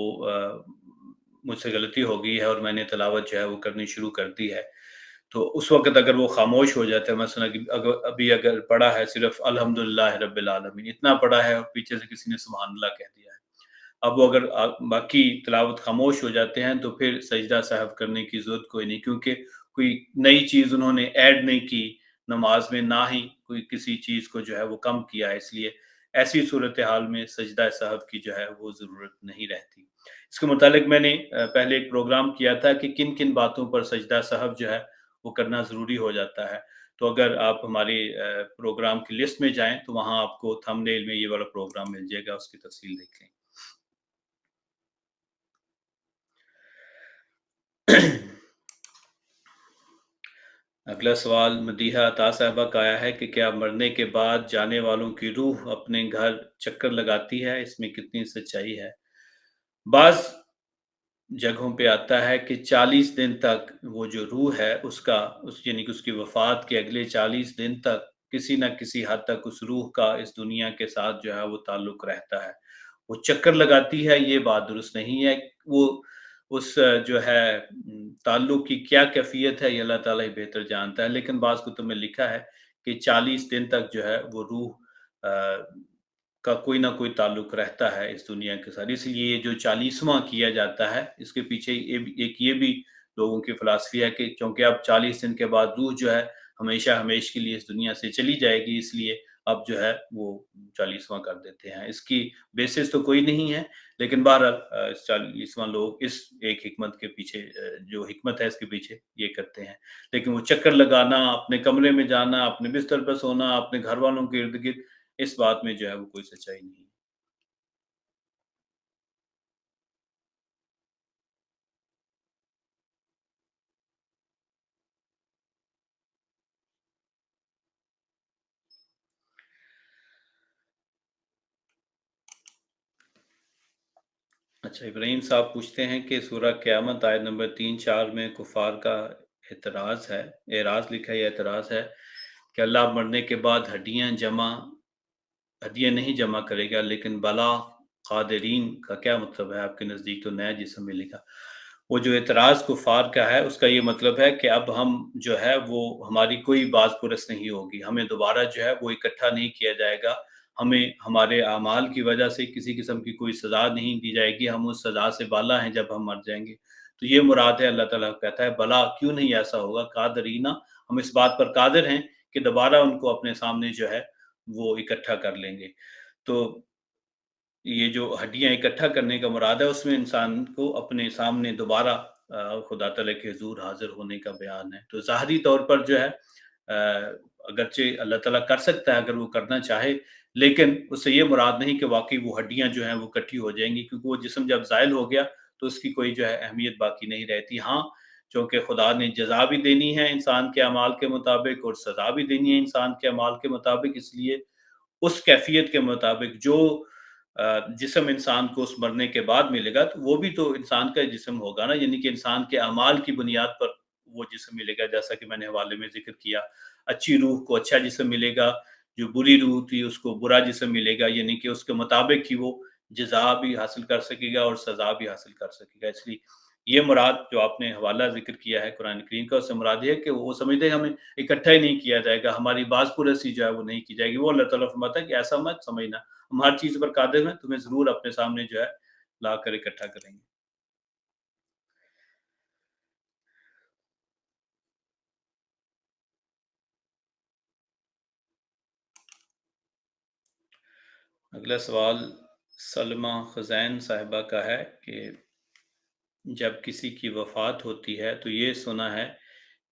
Speaker 1: मुझसे गलती हो गई है और मैंने तिलावत जो है वो करनी शुरू कर दी है। तो उस वक़्त अगर वो ख़ामोश हो जाता है, मसलन कि अगर पढ़ा है सिर्फ़ अल्हम्दुलिल्लाह रब्बिल आलमीन, इतना पढ़ा है और पीछे से किसी ने सुभान अल्लाह कह दिया है। अब वो अगर बाकी तिलावत ख़ामोश हो जाते हैं, तो फिर सजदा साहब करने की ज़रूरत कोई नहीं, क्योंकि कोई नई चीज़ उन्होंने ऐड नहीं की नमाज़ में, ना ही कोई किसी चीज़ को जो है वो कम किया है, इसलिए ऐसी सूरत हाल में सजदा साहब की जो है वो ज़रूरत नहीं रहती। इसके मुतालिक मैंने पहले एक प्रोग्राम किया था कि किन-किन बातों पर सजदा साहब जो है वो करना ज़रूरी हो जाता है। तो अगर आप हमारी प्रोग्राम की लिस्ट में जाएँ, तो वहाँ आपको थंबनेल में ये वाला प्रोग्राम मिल जाएगा, उसकी तफ़सील देख लें। अगला सवाल मदीहा अता साहबा का आया है कि क्या मरने के बाद जाने वालों की रूह अपने घर चक्कर लगाती है? इसमें कितनी सच्चाई है? बाज़ जगहों पे आता है कि 40 दिन तक वो जो रूह है उसका उस यानी कि उसकी वफ़ात के अगले 40 दिन तक किसी न किसी हद तक उस रूह का इस दुनिया के साथ जो है वो ताल्लुक रहता है। वो चक्कर लगाती है, ये बात दुरुस्त नहीं है। वो उस जो है ताल्लुक की क्या कैफ़ियत है, ये अल्लाह ताला ही बेहतर जानता है। लेकिन बाज़ कुतुब में लिखा है कि 40 दिन तक जो है वो रूह का कोई ना कोई ताल्लुक रहता है इस दुनिया के साथ। इसलिए ये जो 40वाँ किया जाता है, इसके पीछे ये भी लोगों की फ़िलॉसफ़ी है कि क्योंकि अब 40 दिन के बाद रूह जो है हमेशा हमेश के लिए इस दुनिया से चली जाएगी, इसलिए अब जो है वो 40वाँ कर देते हैं। इसकी बेसिस तो कोई नहीं है, लेकिन बहरहाल 40वाँ लोग इस एक हिकमत के पीछे जो हिकमत है इसके पीछे ये करते हैं। लेकिन वो चक्कर लगाना, अपने कमरे में जाना, अपने बिस्तर पे सोना, अपने घरवालों के इर्द-गिर्द, इस बात में जो है वो कोई सच्चाई नहीं है। अच्छा, इब्राहिम साहब पूछते हैं कि सूरह क़यामत आयत नंबर 3-4 में कुफ़ार का एतराज़ है, एराज़ लिखा है या एतराज़ है कि अल्लाह मरने के बाद हड्डियाँ नहीं जमा करेगा, लेकिन बला क़ादिरीन का क्या मतलब है? आपके नज़दीक तो नया जिस्म मिलेगा। वो जो एतराज़ कुफ़ार का है, उसका ये मतलब है कि अब हम जो है वो हमारी कोई बाज़ पुरस नहीं होगी। हमें दोबारा जो है वो इकट्ठा नहीं किया जाएगा। हमें हमारे अमाल की वजह से किसी किस्म की कोई सज़ा नहीं दी जाएगी। हम उस सज़ा से बाला हैं जब हम मर जाएँगे। तो ये मुराद है, अल्लाह ताला कहता है भला क्यों नहीं ऐसा होगा? क़ादिरीना, हम इस बात पर क़ादिर हैं कि दोबारा उनको अपने सामने जो है वो इकट्ठा कर लेंगे। तो ये जो हड्डियाँ इकट्ठा करने का मुराद है, उसमें इंसान को अपने सामने दोबारा खुदा ताला के हुज़ूर हाज़िर होने का बयान है। तो ज़ाहिरी तौर पर जो है अगरचे अल्लाह ताला कर सकता है अगर वो करना चाहे, लेकिन उससे ये मुराद नहीं कि वाक़ई वो हड्डियाँ जो हैं वो इकट्ठी हो जाएँगी, क्योंकि वो जिस्म जब ज़ाइल हो गया, तो उसकी कोई जो है अहमियत बाकी नहीं रहती। हाँ, चूँकि खुदा ने जज़ा भी देनी है इंसान के अमाल के मुताबिक और सज़ा भी देनी है इंसान के अमाल के मुताबिक, इसलिए उस कैफ़ियत के मुताबिक जो जिस्म इंसान को उस मरने के बाद मिलेगा, तो वो भी तो इंसान का ही जिस्म होगा ना, यानी कि इंसान के अमाल की बुनियाद पर वो जिस्म मिलेगा, जैसा कि मैंने हवाले में ज़िक्र किया। अच्छी रूह को अच्छा जिस्म मिलेगा, जो बुरी रूह थी उसको बुरा जिस्म मिलेगा, यानी कि उसके मुताबिक ही वो जज़ा भी हासिल कर सकेगा और सज़ा भी हासिल कर सकेगा। इसलिए ये मुराद जो आपने हवाला ज़िक्र किया है कुरान करीम का, उससे मुराद ये है कि वो समझते हैं हमें इकट्ठा ही नहीं किया जाएगा, हमारी बाज़ पुरसी जो है वो नहीं की जाएगी। वो अल्लाह ताला फरमाता है कि ऐसा मत समझना, हम हर चीज़ पर कादिर हैं, तुम्हें ज़रूर अपने सामने जो है लाकर इकट्ठा करेंगे। अगला सवाल सलमा ख़ुज़ैन साहिबा का है कि जब किसी की वफ़ात होती है तो ये सुना है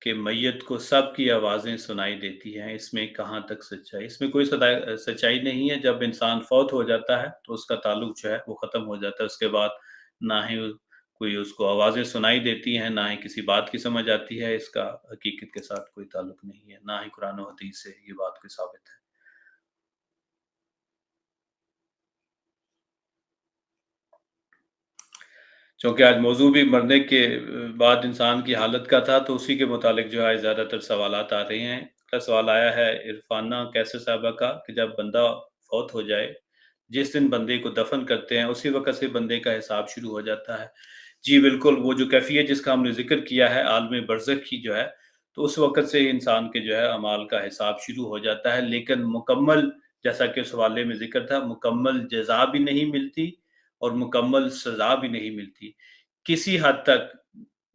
Speaker 1: कि मैयत को सबकी आवाज़ें सुनाई देती हैं, इसमें कहाँ तक सच्चाई? इसमें कोई सच्चाई नहीं है। जब इंसान फ़ौत हो जाता है तो उसका ताल्लुक जो है वो ख़त्म हो जाता है। उसके बाद ना ही कोई उसको आवाज़ें सुनाई देती हैं, ना ही किसी बात की समझ आती है। इसका हकीकत के साथ कोई ताल्लुक नहीं है, ना ही कुरान और हदीस से ये बात कोई साबित है। चूँकि आज मौज़ू भी मरने के बाद इंसान की हालत का था, तो उसी के मुतालिक जो है ज़्यादातर सवालात आ रहे हैं। अगला सवाल आया है इरफ़ाना कैसर साहबा का कि जब बंदा फ़ौत हो जाए, जिस दिन बंदे को दफ़न करते हैं, उसी वक़्त से बंदे का हिसाब शुरू हो जाता है। जी बिल्कुल, वो जो कैफ़ियत जिसका हमने ज़िक्र किया है आलम बरज़ख की जो है, तो उस वक़्त से इंसान के जो है अमाल का हिसाब शुरू हो जाता है। लेकिन मुकम्मल, जैसा कि उस हवाले में ज़िक्र था, मुकम्मल जज़ा भी नहीं मिलती और मुकम्मल सज़ा भी नहीं मिलती। किसी हद तक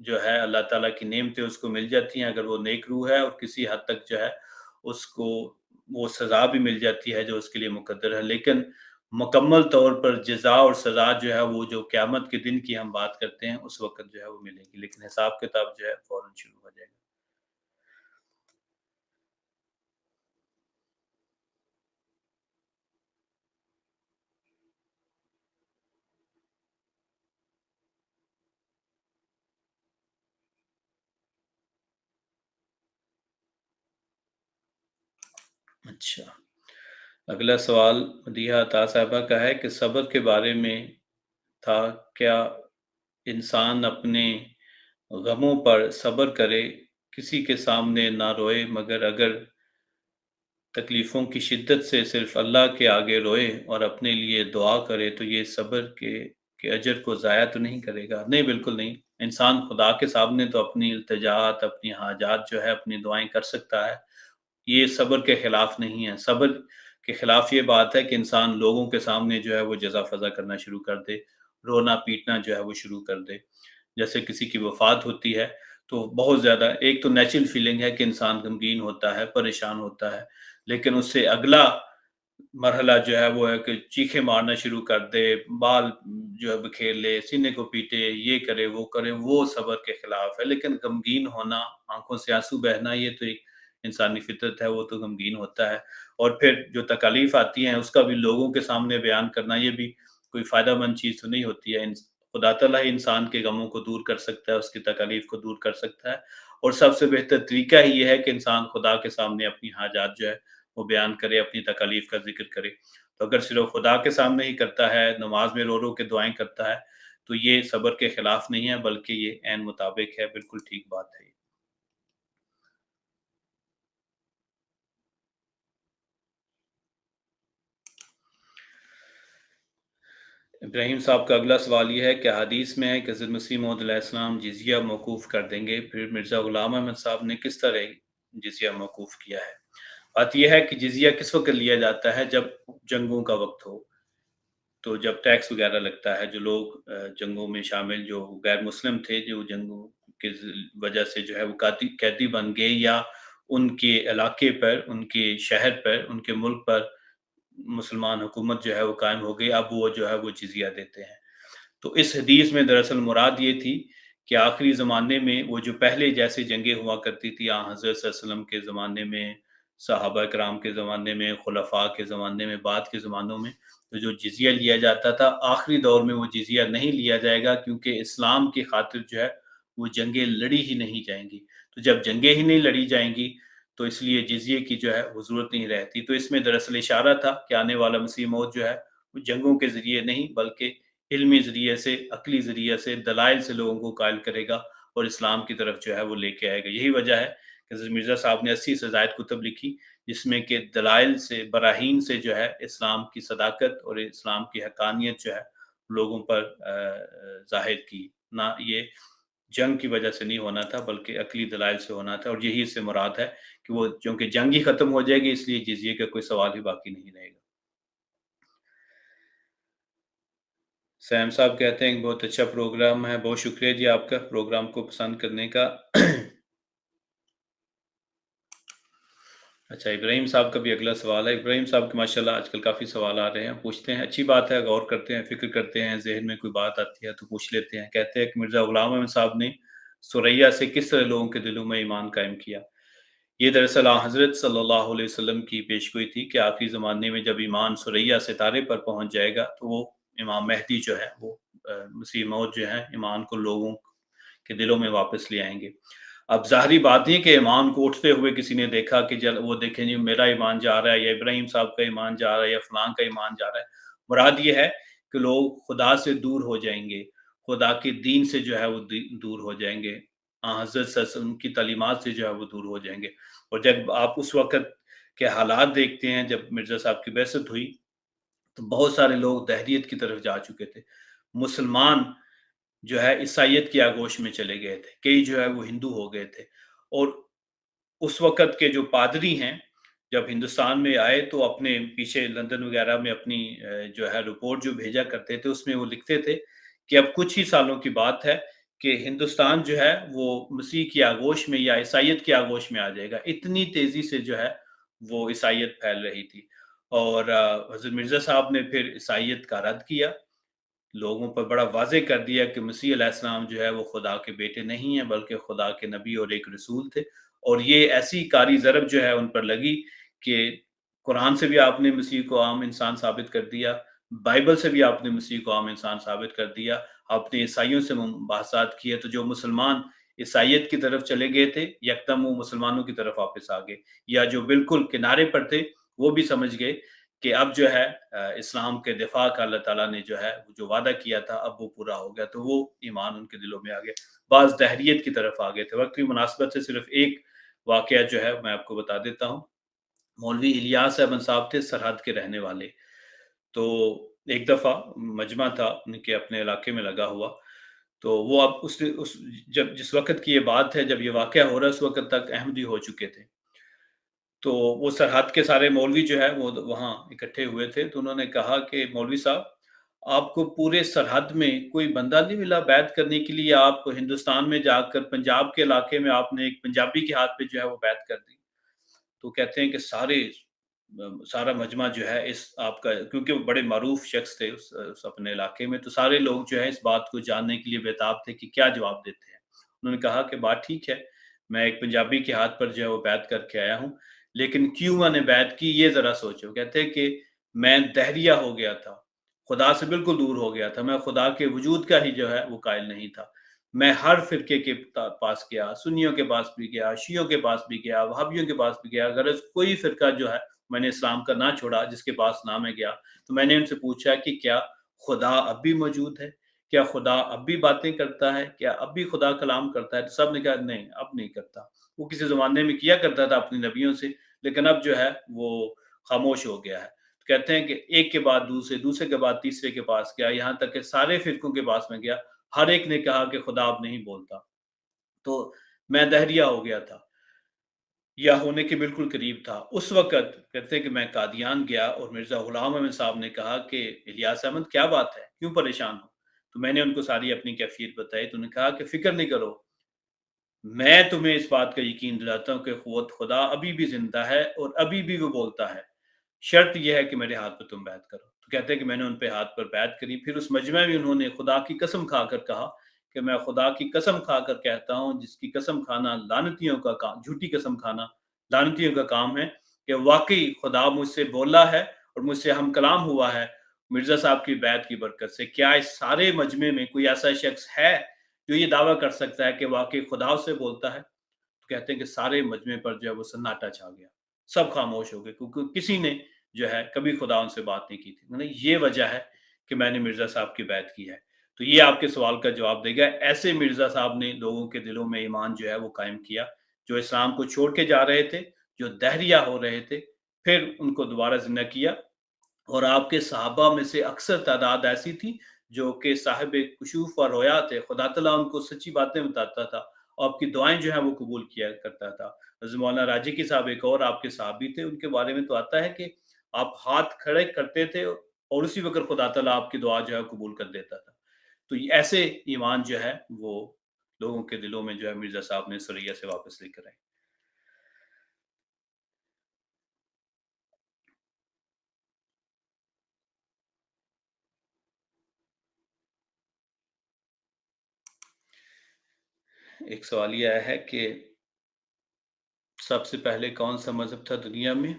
Speaker 1: जो है अल्लाह ताला की नेमतें उसको मिल जाती हैं अगर वो नेक रूह है, और किसी हद तक जो है उसको वो सज़ा भी मिल जाती है जो उसके लिए मुक़द्दर है। लेकिन मुकम्मल तौर पर जज़ा और सज़ा जो है वो जो क़यामत के दिन की हम बात करते हैं, उस वक़्त जो है वो मिलेगी, लेकिन हिसाब-किताब जो है फ़ौरन शुरू हो जाएगा। अच्छा, अगला सवाल मदीहा अता साहिबा का है कि सब्र के बारे में था, क्या इंसान अपने गमों पर सब्र करे, किसी के सामने ना रोए, मगर अगर तकलीफ़ों की शिद्दत से सिर्फ़ अल्लाह के आगे रोए और अपने लिए दुआ करे, तो ये सब्र के अजर को ज़ाया तो नहीं करेगा? नहीं, बिल्कुल नहीं। इंसान खुदा के सामने तो अपनी इल्तिजात, अपनी हाजात जो है, अपनी दुआएँ कर सकता है। ये सब्र के खिलाफ नहीं है। सब्र के खिलाफ ये बात है कि इंसान लोगों के सामने जो है वो जज़ा-फ़ज़ा करना शुरू कर दे, रोना-पीटना जो है वो शुरू कर दे। जैसे किसी की वफ़ात होती है, तो बहुत ज़्यादा एक तो नेचुरल फीलिंग है कि इंसान गमगीन होता है, परेशान होता है। लेकिन उससे अगला मरहला जो है वो है कि चीखें मारना शुरू कर दे, बाल जो है बिखेर ले, सीने को पीटे, ये करे, वो सब्र के खिलाफ है। लेकिन गमगीन होना, आँखों से आँसू बहना, ये तो एक इंसानी फ़ितरत है, वो तो गमगीन होता है। और फिर जो तकालीफ़ आती हैं, उसका भी लोगों के सामने बयान करना, ये भी कोई फ़ायदेमंद चीज़ तो नहीं होती है। खुदा तआला ही इंसान के गमों को दूर कर सकता है, उसकी तकालीफ़ को दूर कर सकता है। और सबसे बेहतर तरीका ही ये है कि इंसान खुदा के सामने अपनी हाजात जो है वो बयान करे, अपनी तकालीफ का ज़िक्र करे। तो अगर सिर्फ़ खुदा के सामने ही करता है, नमाज़ में रो-रो के दुआएँ करता है, तो ये सब्र के खिलाफ नहीं है, बल्कि ये ऐन मुताबिक है, बिल्कुल ठीक बात है। इब्राहिम साहब का अगला सवाल ये है कि हदीस में है कि हज़रत मसीह मौऊद अलैहिस्सलाम जिज़िया मौकूफ़ कर देंगे, फिर मिर्ज़ा ग़ुलाम अहमद साहब ने किस तरह जिज़िया मौकूफ़ किया है? बात ये है कि जिज़िया किस वक़्त लिया जाता है, जब जंगों का वक़्त हो। तो जब टैक्स वगैरह लगता है, जो लोग जंगों में शामिल जो गैर मुस्लिम थे, जो जंगों की वजह से जो है वो कैदी बन गए, या उनके इलाके पर, उनके शहर पर, उनके मुल्क पर मुसलमान हुकूमत जो है वो कायम हो गई, अब वो जो है वो जिज़िया देते हैं। तो इस हदीस में दरअसल मुराद ये थी कि आखिरी ज़माने में वो जो पहले जैसे जंगें हुआ करती थी, हज़रत सल्लल्लाहु अलैहि वसल्लम के ज़माने में, सहाबा किराम के ज़माने में, खुलफ़ा के ज़माने में, बाद के ज़मानों में, तो जो जिज़िया लिया जाता था, आखिरी दौर में वो जिज़िया नहीं लिया जाएगा, क्योंकि इस्लाम की खातिर जो है वो जंगें लड़ी ही नहीं जाएँगी। तो जब जंगें ही नहीं लड़ी जाएँगी, तो इसलिए जिज़िये की जो है वो ज़रूरत नहीं रहती। तो इसमें दरअसल इशारा था कि आने वाला मसीह मौऊद जो है, वो जंगों के ज़रिए नहीं, बल्कि इल्मी ज़रिए से, अक़ली ज़रिए से, दलाइल से लोगों को कायल करेगा और इस्लाम की तरफ जो है वो लेके आएगा। यही वजह है कि हज़रत मिर्ज़ा साहब ने 80 से ज़ायद कुतुब लिखी, जिसमें कि दलाइल से, बराहीन से जो है इस्लाम की सदाकत और इस्लाम की हक़ानियत जो है लोगों पर ज़ाहिर की। ना ये जंग की वजह से नहीं होना था, बल्कि अक़ली दलाइल से होना था, और यही इससे मुराद है कि वो चूँकि जंग ही ख़त्म हो जाएगी, इसलिए जिज़िये का कोई सवाल ही बाकी नहीं रहेगा। सैम साहब कहते हैं कि बहुत अच्छा प्रोग्राम है, बहुत शुक्रिया जी आपका प्रोग्राम को पसंद करने का। अच्छा, इब्राहिम साहब का भी अगला सवाल है। इब्राहिम साहब के माशाल्लाह आजकल काफ़ी सवाल आ रहे हैं, पूछते हैं, अच्छी बात है, गौर करते हैं, फ़िक्र करते हैं, ज़हन में कोई बात आती है तो पूछ लेते हैं। कहते हैं कि मिर्ज़ा ग़ुलाम अहमद साहब ने सुरैया से किस तरह लोगों के दिलों में ईमान कायम किया? ये दरअसल हज़रत सल्लल्लाहु अलैहि वसल्लम की पेशगोई थी कि आखिरी ज़माने में जब ईमान सुरैया सितारे पर पहुँच जाएगा, तो वो इमाम मेहदी जो है वो मसीह मौऊद जो है, ईमान को लोगों के दिलों में वापस ले आएँगे। अब ज़ाहिरी बात नहीं है कि ईमान को उठते हुए किसी ने देखा कि जल वो देखें जी मेरा ईमान जा रहा है, या इब्राहिम साहब का ईमान जा रहा है, या फलाँ का ईमान जा रहा है। मुराद ये है कि लोग खुदा से दूर हो जाएँगे, खुदा के दीन से जो है वो दूर हो जाएँगे। हज़रत सल्लल्लाहु अलैहि वसल्लम की तालीमात से जो है वो दूर हो जाएँगे। और जब आप उस वक़्त के हालात देखते हैं, जब मिर्ज़ा साहब की बैसत हुई, तो बहुत सारे लोग दहरियत की तरफ जा चुके थे। मुसलमान जो है ईसाइयत की आगोश में चले गए थे, कई जो है वो हिंदू हो गए थे। और उस वक़्त के जो पादरी हैं, जब हिंदुस्तान में आए तो अपने पीछे लंदन वग़ैरह में अपनी जो है रिपोर्ट जो भेजा करते थे, उसमें वो लिखते थे कि अब कुछ ही सालों की बात है कि हिंदुस्तान जो है वो मसीह की आगोश में या ईसाइयत की आगोश में आ जाएगा। इतनी तेज़ी से जो है वो ईसाइयत फैल रही थी और हज़रत मिर्ज़ा साहब ने फिर ईसाइयत का रद्द किया। लोगों पर बड़ा वाज़े कर दिया कि मसीह अलैहिस्सलाम जो है वो खुदा के बेटे नहीं हैं बल्कि खुदा के नबी और एक रसूल थे। और ये ऐसी कारी ज़रब जो है उन पर लगी कि कुरान से भी आपने मसीह को आम इंसान साबित कर दिया, बाइबल से भी आपने मसीह को आम इंसान साबित कर दिया, आपने ईसाइयों से मुबाहसात किए तो जो मुसलमान ईसाइयत की तरफ चले गए थे, यकदम वो मुसलमानों की तरफ वापस आ गए। या जो बिल्कुल किनारे पर थे, वो भी समझ गए कि अब जो है इस्लाम के दिफा का अल्लाह ताला ने जो है जो वादा किया था अब वो पूरा हो गया, तो वो ईमान उनके दिलों में आ गया। बाज़ दहरियत की तरफ आ गए थे। वक़्त की मुनासिबत से सिर्फ़ एक वाक़या जो है मैं आपको बता देता हूँ। मौलवी इलियास अहमद साहब थे सरहद के रहने वाले। तो एक दफ़ा मजमा था उनके अपने इलाके में लगा हुआ, तो वो अब उस जब जिस वक़्त की ये बात है, जब ये वाक़या हो रहा है उस वक़्त तक अहमदी हो चुके थे। तो वो सरहद के सारे मौलवी जो है वो वहाँ इकट्ठे हुए थे, तो उन्होंने कहा कि मौलवी साहब, आपको पूरे सरहद में कोई बंदा नहीं मिला बैत करने के लिए? आप हिंदुस्तान में जाकर पंजाब के इलाके में आपने एक पंजाबी के हाथ पे जो है वो बैत कर दी। तो कहते हैं कि सारा मजमा जो है इस आपका, क्योंकि वो बड़े मारूफ शख्स थे उस अपने इलाके में, तो सारे लोग जो है इस बात को जानने के लिए बेताब थे कि क्या जवाब देते हैं। उन्होंने कहा कि बात ठीक है, मैं एक पंजाबी के हाथ पर जो है वो बैत करके आया हूँ, लेकिन क्यों मैंने बैत की ये ज़रा सोचो। कहते हैं कि मैं दहरिया हो गया था, खुदा से बिल्कुल दूर हो गया था, मैं खुदा के वजूद का ही जो है वो कायल नहीं था। मैं हर फ़िरके के पास गया, सुन्नियों के पास भी गया, शियों के पास भी गया, वहाबियों के पास भी गया, गरज़ कोई फ़िरका जो है मैंने इस्लाम का ना छोड़ा जिसके पास ना मैं गया। तो मैंने उनसे पूछा कि क्या खुदा अब भी मौजूद है? क्या खुदा अब भी बातें करता है? क्या अब भी खुदा कलाम करता है? तो सब ने कहा नहीं, अब नहीं करता। वो किसी ज़माने में किया करता था अपने नबियों से, लेकिन अब जो है वो खामोश हो गया है। तो कहते हैं कि एक के बाद दूसरे, दूसरे के बाद तीसरे के पास गया, यहाँ तक कि सारे फ़िरकों के पास मैं गया। हर एक ने कहा कि खुदा अब नहीं बोलता। तो मैं दहरिया हो गया था या होने के बिल्कुल करीब था। उस वक़्त कहते हैं कि मैं कादियान गया और मिर्ज़ा ग़ुलाम अहमद साहब ने कहा कि इलियास अहमद क्या बात है? क्यों परेशान हो? तो मैंने उनको सारी अपनी कैफ़ियत बताई, तो उन्होंने कहा कि फ़िक्र नहीं करो, मैं तुम्हें इस बात का यकीन दिलाता हूँ कि खुदा अभी भी ज़िंदा है और अभी भी वो बोलता है। शर्त ये है कि मेरे हाथ पे तुम बैत करो। तो कहते हैं कि मैंने उन पे हाथ पर बैत करी। फिर उस मजमे में उन्होंने खुदा की कसम खाकर कहा कि मैं खुदा की कसम खाकर कहता हूँ, जिसकी कसम खाना लानतियों का काम, झूठी कसम खाना लानतियों का काम है, कि वाक़ई खुदा मुझसे बोला है और मुझसे हम कलाम हुआ है मिर्ज़ा साहब की बैत की बरकत से। क्या इस सारे मजमे में कोई ऐसा शख्स है जो ये दावा कर सकता है कि वाक़ई खुदा उससे बोलता है? तो कहते हैं कि सारे मजमे पर जो है वो सन्नाटा छा गया। सब खामोश हो गए क्योंकि किसी ने जो है कभी खुदा उनसे बात नहीं की थी। मैंने ये वजह है कि मैंने मिर्ज़ा साहब की बैत की है। तो ये आपके सवाल का जवाब देगा। ऐसे मिर्ज़ा साहब ने लोगों के दिलों में ईमान जो है वो कायम किया, जो इस्लाम को छोड़ के जा रहे थे, जो दहरिया हो रहे थे, फिर उनको दोबारा ज़िंदा किया। और आपके सहाबा में से अक्सर तादाद ऐसी थी जो कि साहिब कुशूफ़ और रोया थे, खुदा तआला उनको सच्ची बातें बताता था और आपकी दुआएँ जो हैं वो कबूल किया करता था। हज़रत मौलाना राजी की साहब एक और आपके सहाबी थे, उनके बारे में तो आता है कि आप हाथ खड़े करते थे और उसी वक़्त खुदा तआला आपकी दुआ जो है कबूल कर देता था। तो ये ऐसे ईमान जो है वो लोगों के दिलों में जो है मिर्ज़ा साहब ने सरैया से वापस लेकर आए। एक सवाल ये आया है कि सबसे पहले कौन-सा मज़हब था दुनिया में?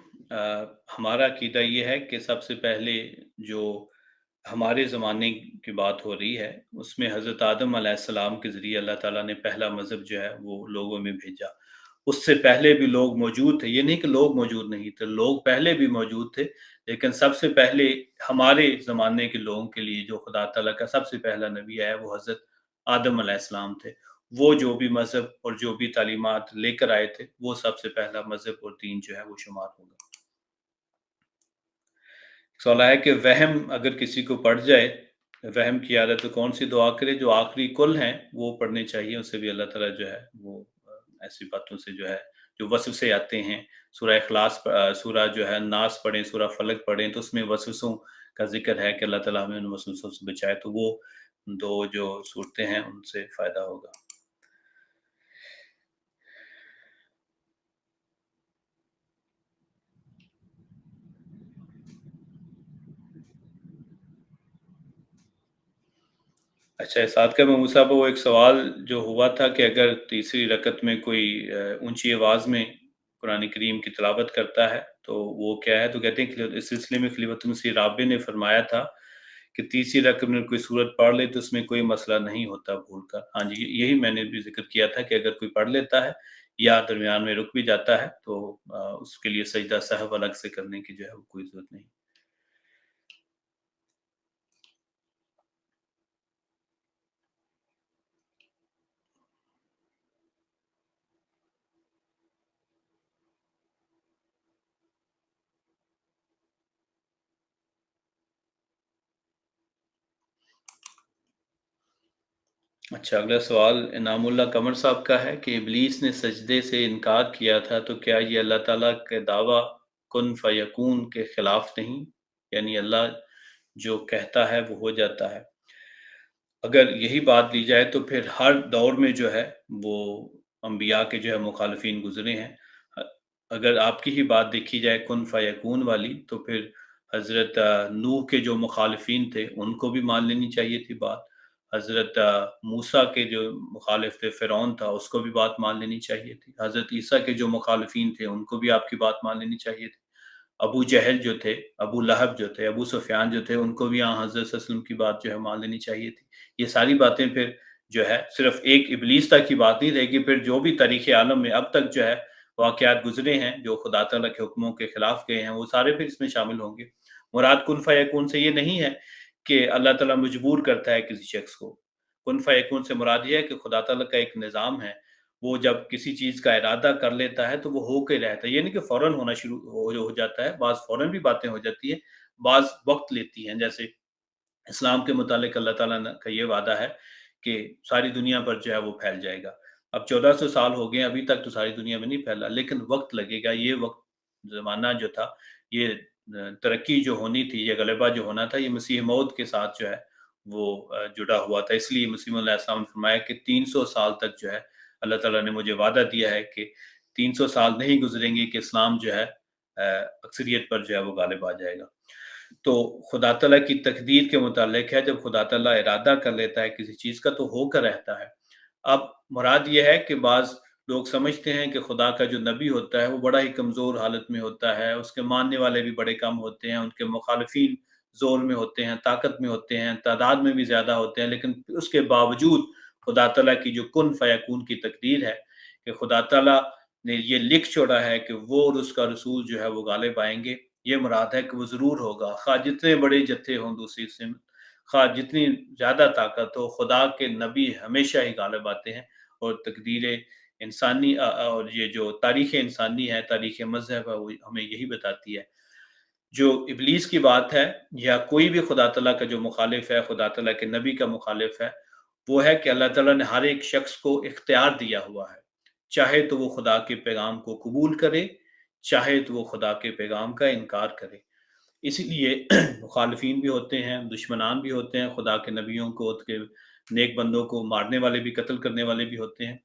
Speaker 1: हमारा अकीदा ये है कि सबसे पहले जो हमारे ज़माने की बात हो रही है, उसमें हज़रत आदम अलैहिस्सलाम के ज़रिए अल्लाह ताला ने पहला मज़हब जो है वो लोगों में भेजा। उससे पहले भी लोग मौजूद थे, ये नहीं कि लोग मौजूद नहीं थे, लोग पहले भी मौजूद थे, लेकिन सबसे पहले हमारे ज़माने के लोगों के लिए जो खुदा ताला का सबसे पहला नबी आया वो हज़रत आदम अलैहिस्सलाम थे। वो जो भी मज़हब और जो भी तालीमात लेकर आए थे, वो सबसे पहला मज़हब और दीन जो है वो शुमार होगा। सवाल है कि वहम अगर किसी को पड़ जाए, वहम की आदत तो कौन-सी दुआ करे? जो आखिरी कुल हैं, वो पढ़ने चाहिए, उससे भी अल्लाह ताला जो है वो ऐसी बातों से जो है जो वसवसे आते हैं, सूरह इखलास सूरह जो है नास पढ़ें, सूरह फलक पढ़ें, तो उसमें वसवसों का ज़िक्र है कि अल्लाह ताला हमें उन वसवसों से बचाए, तो वो 2 जो सूरतें हैं, उनसे फ़ायदा होगा। अच्छा, सादका महमूद साहब, वो एक सवाल जो हुआ था कि अगर तीसरी रकत में कोई ऊँची आवाज़ में कुरान करीम की तिलावत करता है, तो वो क्या है? तो कहते हैं कि इस सिलसिले में खलीफतुल मसीह राबी ने फरमाया था कि तीसरी रकत में कोई सूरत पढ़ ले तो उसमें कोई मसला नहीं होता भूल कर। हाँ जी, यही मैंने भी ज़िक्र किया था कि अगर कोई पढ़ लेता है या दरमियान में रुक भी जाता है, तो उसके लिए सजदा सहव अलग से करने की जो है वो कोई ज़रूरत नहीं। अच्छा, अगला सवाल इनामुल्लाह कमर साहब का है कि इब्लीस ने सजदे से इनकार किया था, तो क्या ये अल्लाह ताला के दावा कुन फ़यकून के खिलाफ नहीं? यानी अल्लाह जो कहता है वो हो जाता है। अगर यही बात ली जाए तो फिर हर दौर में जो है वो अंबिया के जो है मुखालिफिन गुज़रे हैं। अ, अगर आपकी ही बात देखी जाए कुन फ़यकून वाली, तो फिर हज़रत नूह के जो मुखालिफिन थे उनको भी मान लेनी चाहिए थी बात। हज़रत मूसा के जो मुखालिफ थे, फ़िरौन था, उसको भी बात मान लेनी चाहिए थी। हज़रत ईसा के जो मुखालिफिन थे उनको भी आपकी बात मान लेनी चाहिए थी। अबू जहल जो थे, अबू लहब जो थे, अबू सुफ़ियान जो थे, उनको भी यहाँ हज़रत सल्लल्लाहु अलैहि वसल्लम की बात जो है मान लेनी चाहिए थी। ये सारी बातें फिर जो है सिर्फ़ एक इब्लीस तक की बात नहीं रहेगी, फिर जो भी तारीख़ आलम में अब तक जो है वाक़यात गुज़रे हैं, जो खुदा तआला के हुक्मों के खिलाफ़ गए हैं, वो सारे फिर इसमें शामिल होंगे। मुराद कुन फ़यकून से ये नहीं है कि अल्लाह ताला मजबूर करता है किसी शख़्स को। कुन फ़यकून से मुराद ये है कि खुदा तआला का एक निज़ाम है, वो जब किसी चीज़ का इरादा कर लेता है, तो वो हो के रहता है। ये नहीं कि फ़ौरन होना शुरू हो जाता है, बाज़ फ़ौरन भी बातें हो जाती हैं, बाज़ वक़्त लेती हैं। जैसे इस्लाम के मुतालिक अल्लाह ताला न का ये वादा है कि सारी दुनिया पर जो है वो फैल जाएगा। अब 1400 साल हो गए हैं, अभी तक तो सारी दुनिया में नहीं फैला, लेकिन वक़्त लगेगा। ये वक़्त ज़माना जो था, ये तरक्की जो होनी थी, ये गलबा जो होना था, ये मसीह मौत के साथ जो है वो जुड़ा हुआ था। इसलिए मसीह मौद अलैहिस्सलाम ने फरमाया कि 300 साल तक जो है अल्लाह ताला ने मुझे वादा दिया है कि 300 साल नहीं गुज़रेंगे कि इस्लाम जो है अक्सरियत पर जो है वो गालिब आ जाएगा। तो खुदा तआला की तकदीर के मुतालिक है, जब खुदा तआला इरादा कर लेता है किसी चीज़ का तो होकर रहता है। अब मुराद ये है कि बाज़ लोग समझते हैं कि खुदा का जो नबी होता है वो बड़ा ही कमज़ोर हालत में होता है, उसके मानने वाले भी बड़े कम होते हैं, उनके मुखालिफिन ज़ोर में होते हैं, ताकत में होते हैं, तादाद में भी ज़्यादा होते हैं, लेकिन उसके बावजूद खुदा तआला की जो कुन फ़यकून की तकदीर है कि खुदा तआला ने ये लिख छोड़ा है कि वो और उसका रसूल जो है वो गालिब आएँगे। ये मुराद है कि वो ज़रूर होगा, ख़्वाह जितने बड़े जत्थे हों दूसरी सिम, ख़्वाह जितनी ज़्यादा ताकत हो, खुदा के नबी हमेशा ही गालिब आते हैं। और तकदीर इंसानी और ये जो तारीख़ इंसानी है, तारीख़ मज़हब है, वो हमें यही बताती है। जो इब्लीस की बात है या कोई भी खुदा तआला का जो मुखालिफ है, खुदा तआला के नबी का मुखालिफ है, वो है कि अल्लाह ताला ने हर एक शख्स को इख्तियार दिया हुआ है। चाहे तो वो खुदा के पैगाम को कबूल करे, चाहे तो वो खुदा के पैगाम का इनकार करे। इसीलिए मुखालिफिन भी होते हैं, दुश्मनान भी होते हैं, खुदा के नबियों को, उसके नेक बंदों को मारने वाले भी, कत्ल करने वाले भी होते हैं।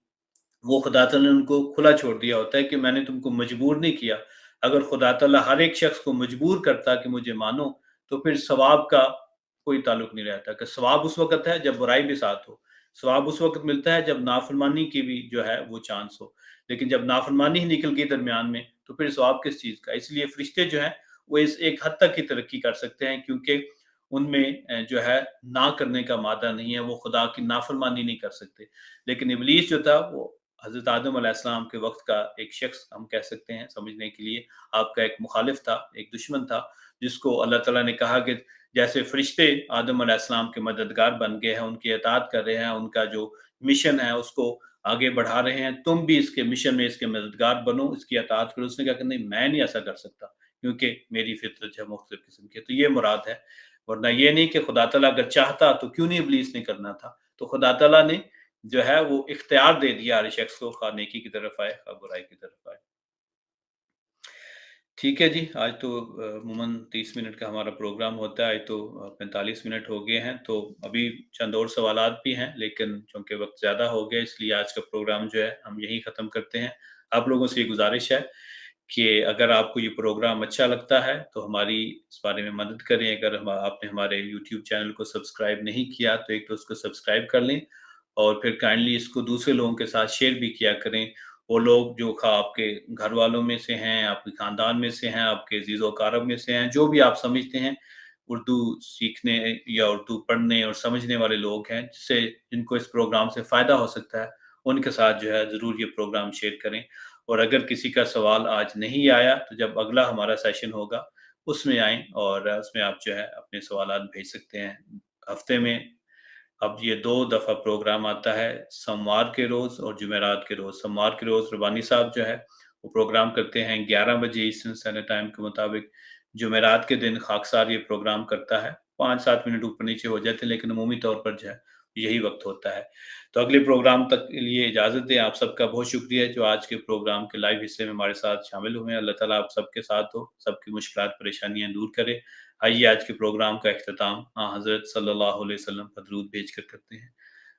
Speaker 1: वो खुदा तआला ने उनको खुला छोड़ दिया होता है कि मैंने तुमको मजबूर नहीं किया। अगर खुदा तआला हर एक शख्स को मजबूर करता कि मुझे मानो, तो फिर सवाब का कोई ताल्लुक नहीं रहता कि सवाब उस वक़्त है जब बुराई भी साथ हो। सवाब उस वक़्त मिलता है जब नाफ़रमानी की भी जो है वो चांस हो। लेकिन जब नाफ़रमानी ही निकल गई दरमियान में, तो फिर सवाब किस चीज़ का? इसलिए फ़रिश्ते जो हैं, वो इस एक हद तक ही तरक्की कर सकते हैं, क्योंकि उनमें जो है ना करने का मादा नहीं है, वो खुदा की नाफ़रमानी नहीं कर सकते। लेकिन इब्लीस जो था वो हज़रत आदम अलैहिस्सलाम के वक़्त का एक शख़्स हम कह सकते हैं समझने के लिए, आपका एक मुखालिफ था, एक दुश्मन था, जिसको अल्लाह ताला ने कहा कि जैसे फ़रिश्ते आदम अलैहिस्सलाम के मददगार बन गए हैं, उनकी इताअत कर रहे हैं, उनका जो मिशन है उसको आगे बढ़ा रहे हैं, तुम भी इसके मिशन में इसके मददगार बनो, इसकी इताअत करो। उसने कहा कि नहीं, मैं नहीं ऐसा कर सकता, क्योंकि मेरी फ़ितरत है मुख्तलिफ़ किस्म की। तो ये मुराद है, वरना ये नहीं कि खुदा तआला अगर चाहता तो क्यों नहीं इब्लीस ने करना था। तो खुदा तआला ने जो है वो इख्तियार दे दिया हर शख्स को, खा नेकी की तरफ आए, खा बुराई की तरफ आए। ठीक है जी, आज तो अमूमन 30 मिनट का हमारा प्रोग्राम होता है, आज तो 45 मिनट हो गए हैं, तो अभी चंद और सवालात भी हैं, लेकिन चूँकि वक़्त ज़्यादा हो गया, इसलिए आज का प्रोग्राम जो है, हम यहीं ख़त्म करते हैं। आप लोगों से ये गुज़ारिश है कि अगर आपको ये प्रोग्राम अच्छा लगता है, तो हमारी इस बारे में मदद करें। अगर आपने हमारे यूट्यूब चैनल को सब्सक्राइब नहीं किया, तो एक तो उसको सब्सक्राइब कर लें और फिर काइंडली इसको दूसरे लोगों के साथ शेयर भी किया करें। वो लोग जो आपके घर वालों में से हैं, आपके ख़ानदान में से हैं, आपके अज़ीज़-ओ-अक़ारब में से हैं, जो भी आप समझते हैं, उर्दू सीखने या उर्दू पढ़ने और समझने वाले लोग हैं, जिससे जिनको इस प्रोग्राम से फ़ायदा हो सकता है, उनके साथ जो है ज़रूर ये प्रोग्राम शेयर करें। और अगर किसी का सवाल आज नहीं आया, तो जब अगला हमारा सेशन होगा, उसमें आएँ और उसमें आप जो है अपने सवालात भेज सकते हैं। हफ़्ते में अब ये 2 दफ़ा प्रोग्राम आता है, सोमवार के रोज़ और जुमेरात के रोज़। सोमवार के रोज़ रबानी साहब जो है, वो प्रोग्राम करते हैं 11 बजे ईस्टर्न स्टैंडर्ड टाइम के मुताबिक। जुमेरात के दिन खाकसार ये प्रोग्राम करता है। 5-7 मिनट ऊपर-नीचे हो जाते हैं, लेकिन अमूमी तौर पर जो है, यही वक़्त होता है। तो अगले प्रोग्राम तक के लिए इजाज़त दें। आप सबका बहुत शुक्रिया जो आज के प्रोग्राम के लाइव हिस्से में हमारे साथ शामिल हुए हैं। अल्लाह ताला आप सबके साथ हो, सबकी मुश्किलात, परेशानियाँ दूर करे। आइए आज के प्रोग्राम का इख्तिताम हज़रत सल्लल्लाहु अलैहि वसल्लम पर दरूद भेजकर करते हैं।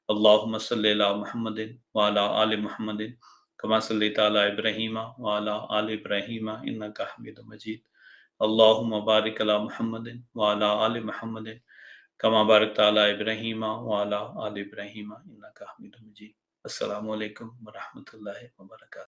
Speaker 1: अल्लाहुम्मा सल्लि अला मुहम्मदिन व अला आलि मुहम्मदिन कमा सल्लैता अला इब्राहीम व अला आलि इब्राहीम इन्नका हमीदुम मजीद। अल्लाहुम्मा बारिक अला मुहम्मदिन व अला आलि मुहम्मदिन कमा बारकता अला इब्राहीम व अला आलि इब्राहीम इन्नका हमीदुम मजीद। अस्सलामु अलैकुम व रहमतुल्लाहि व बरकातहू।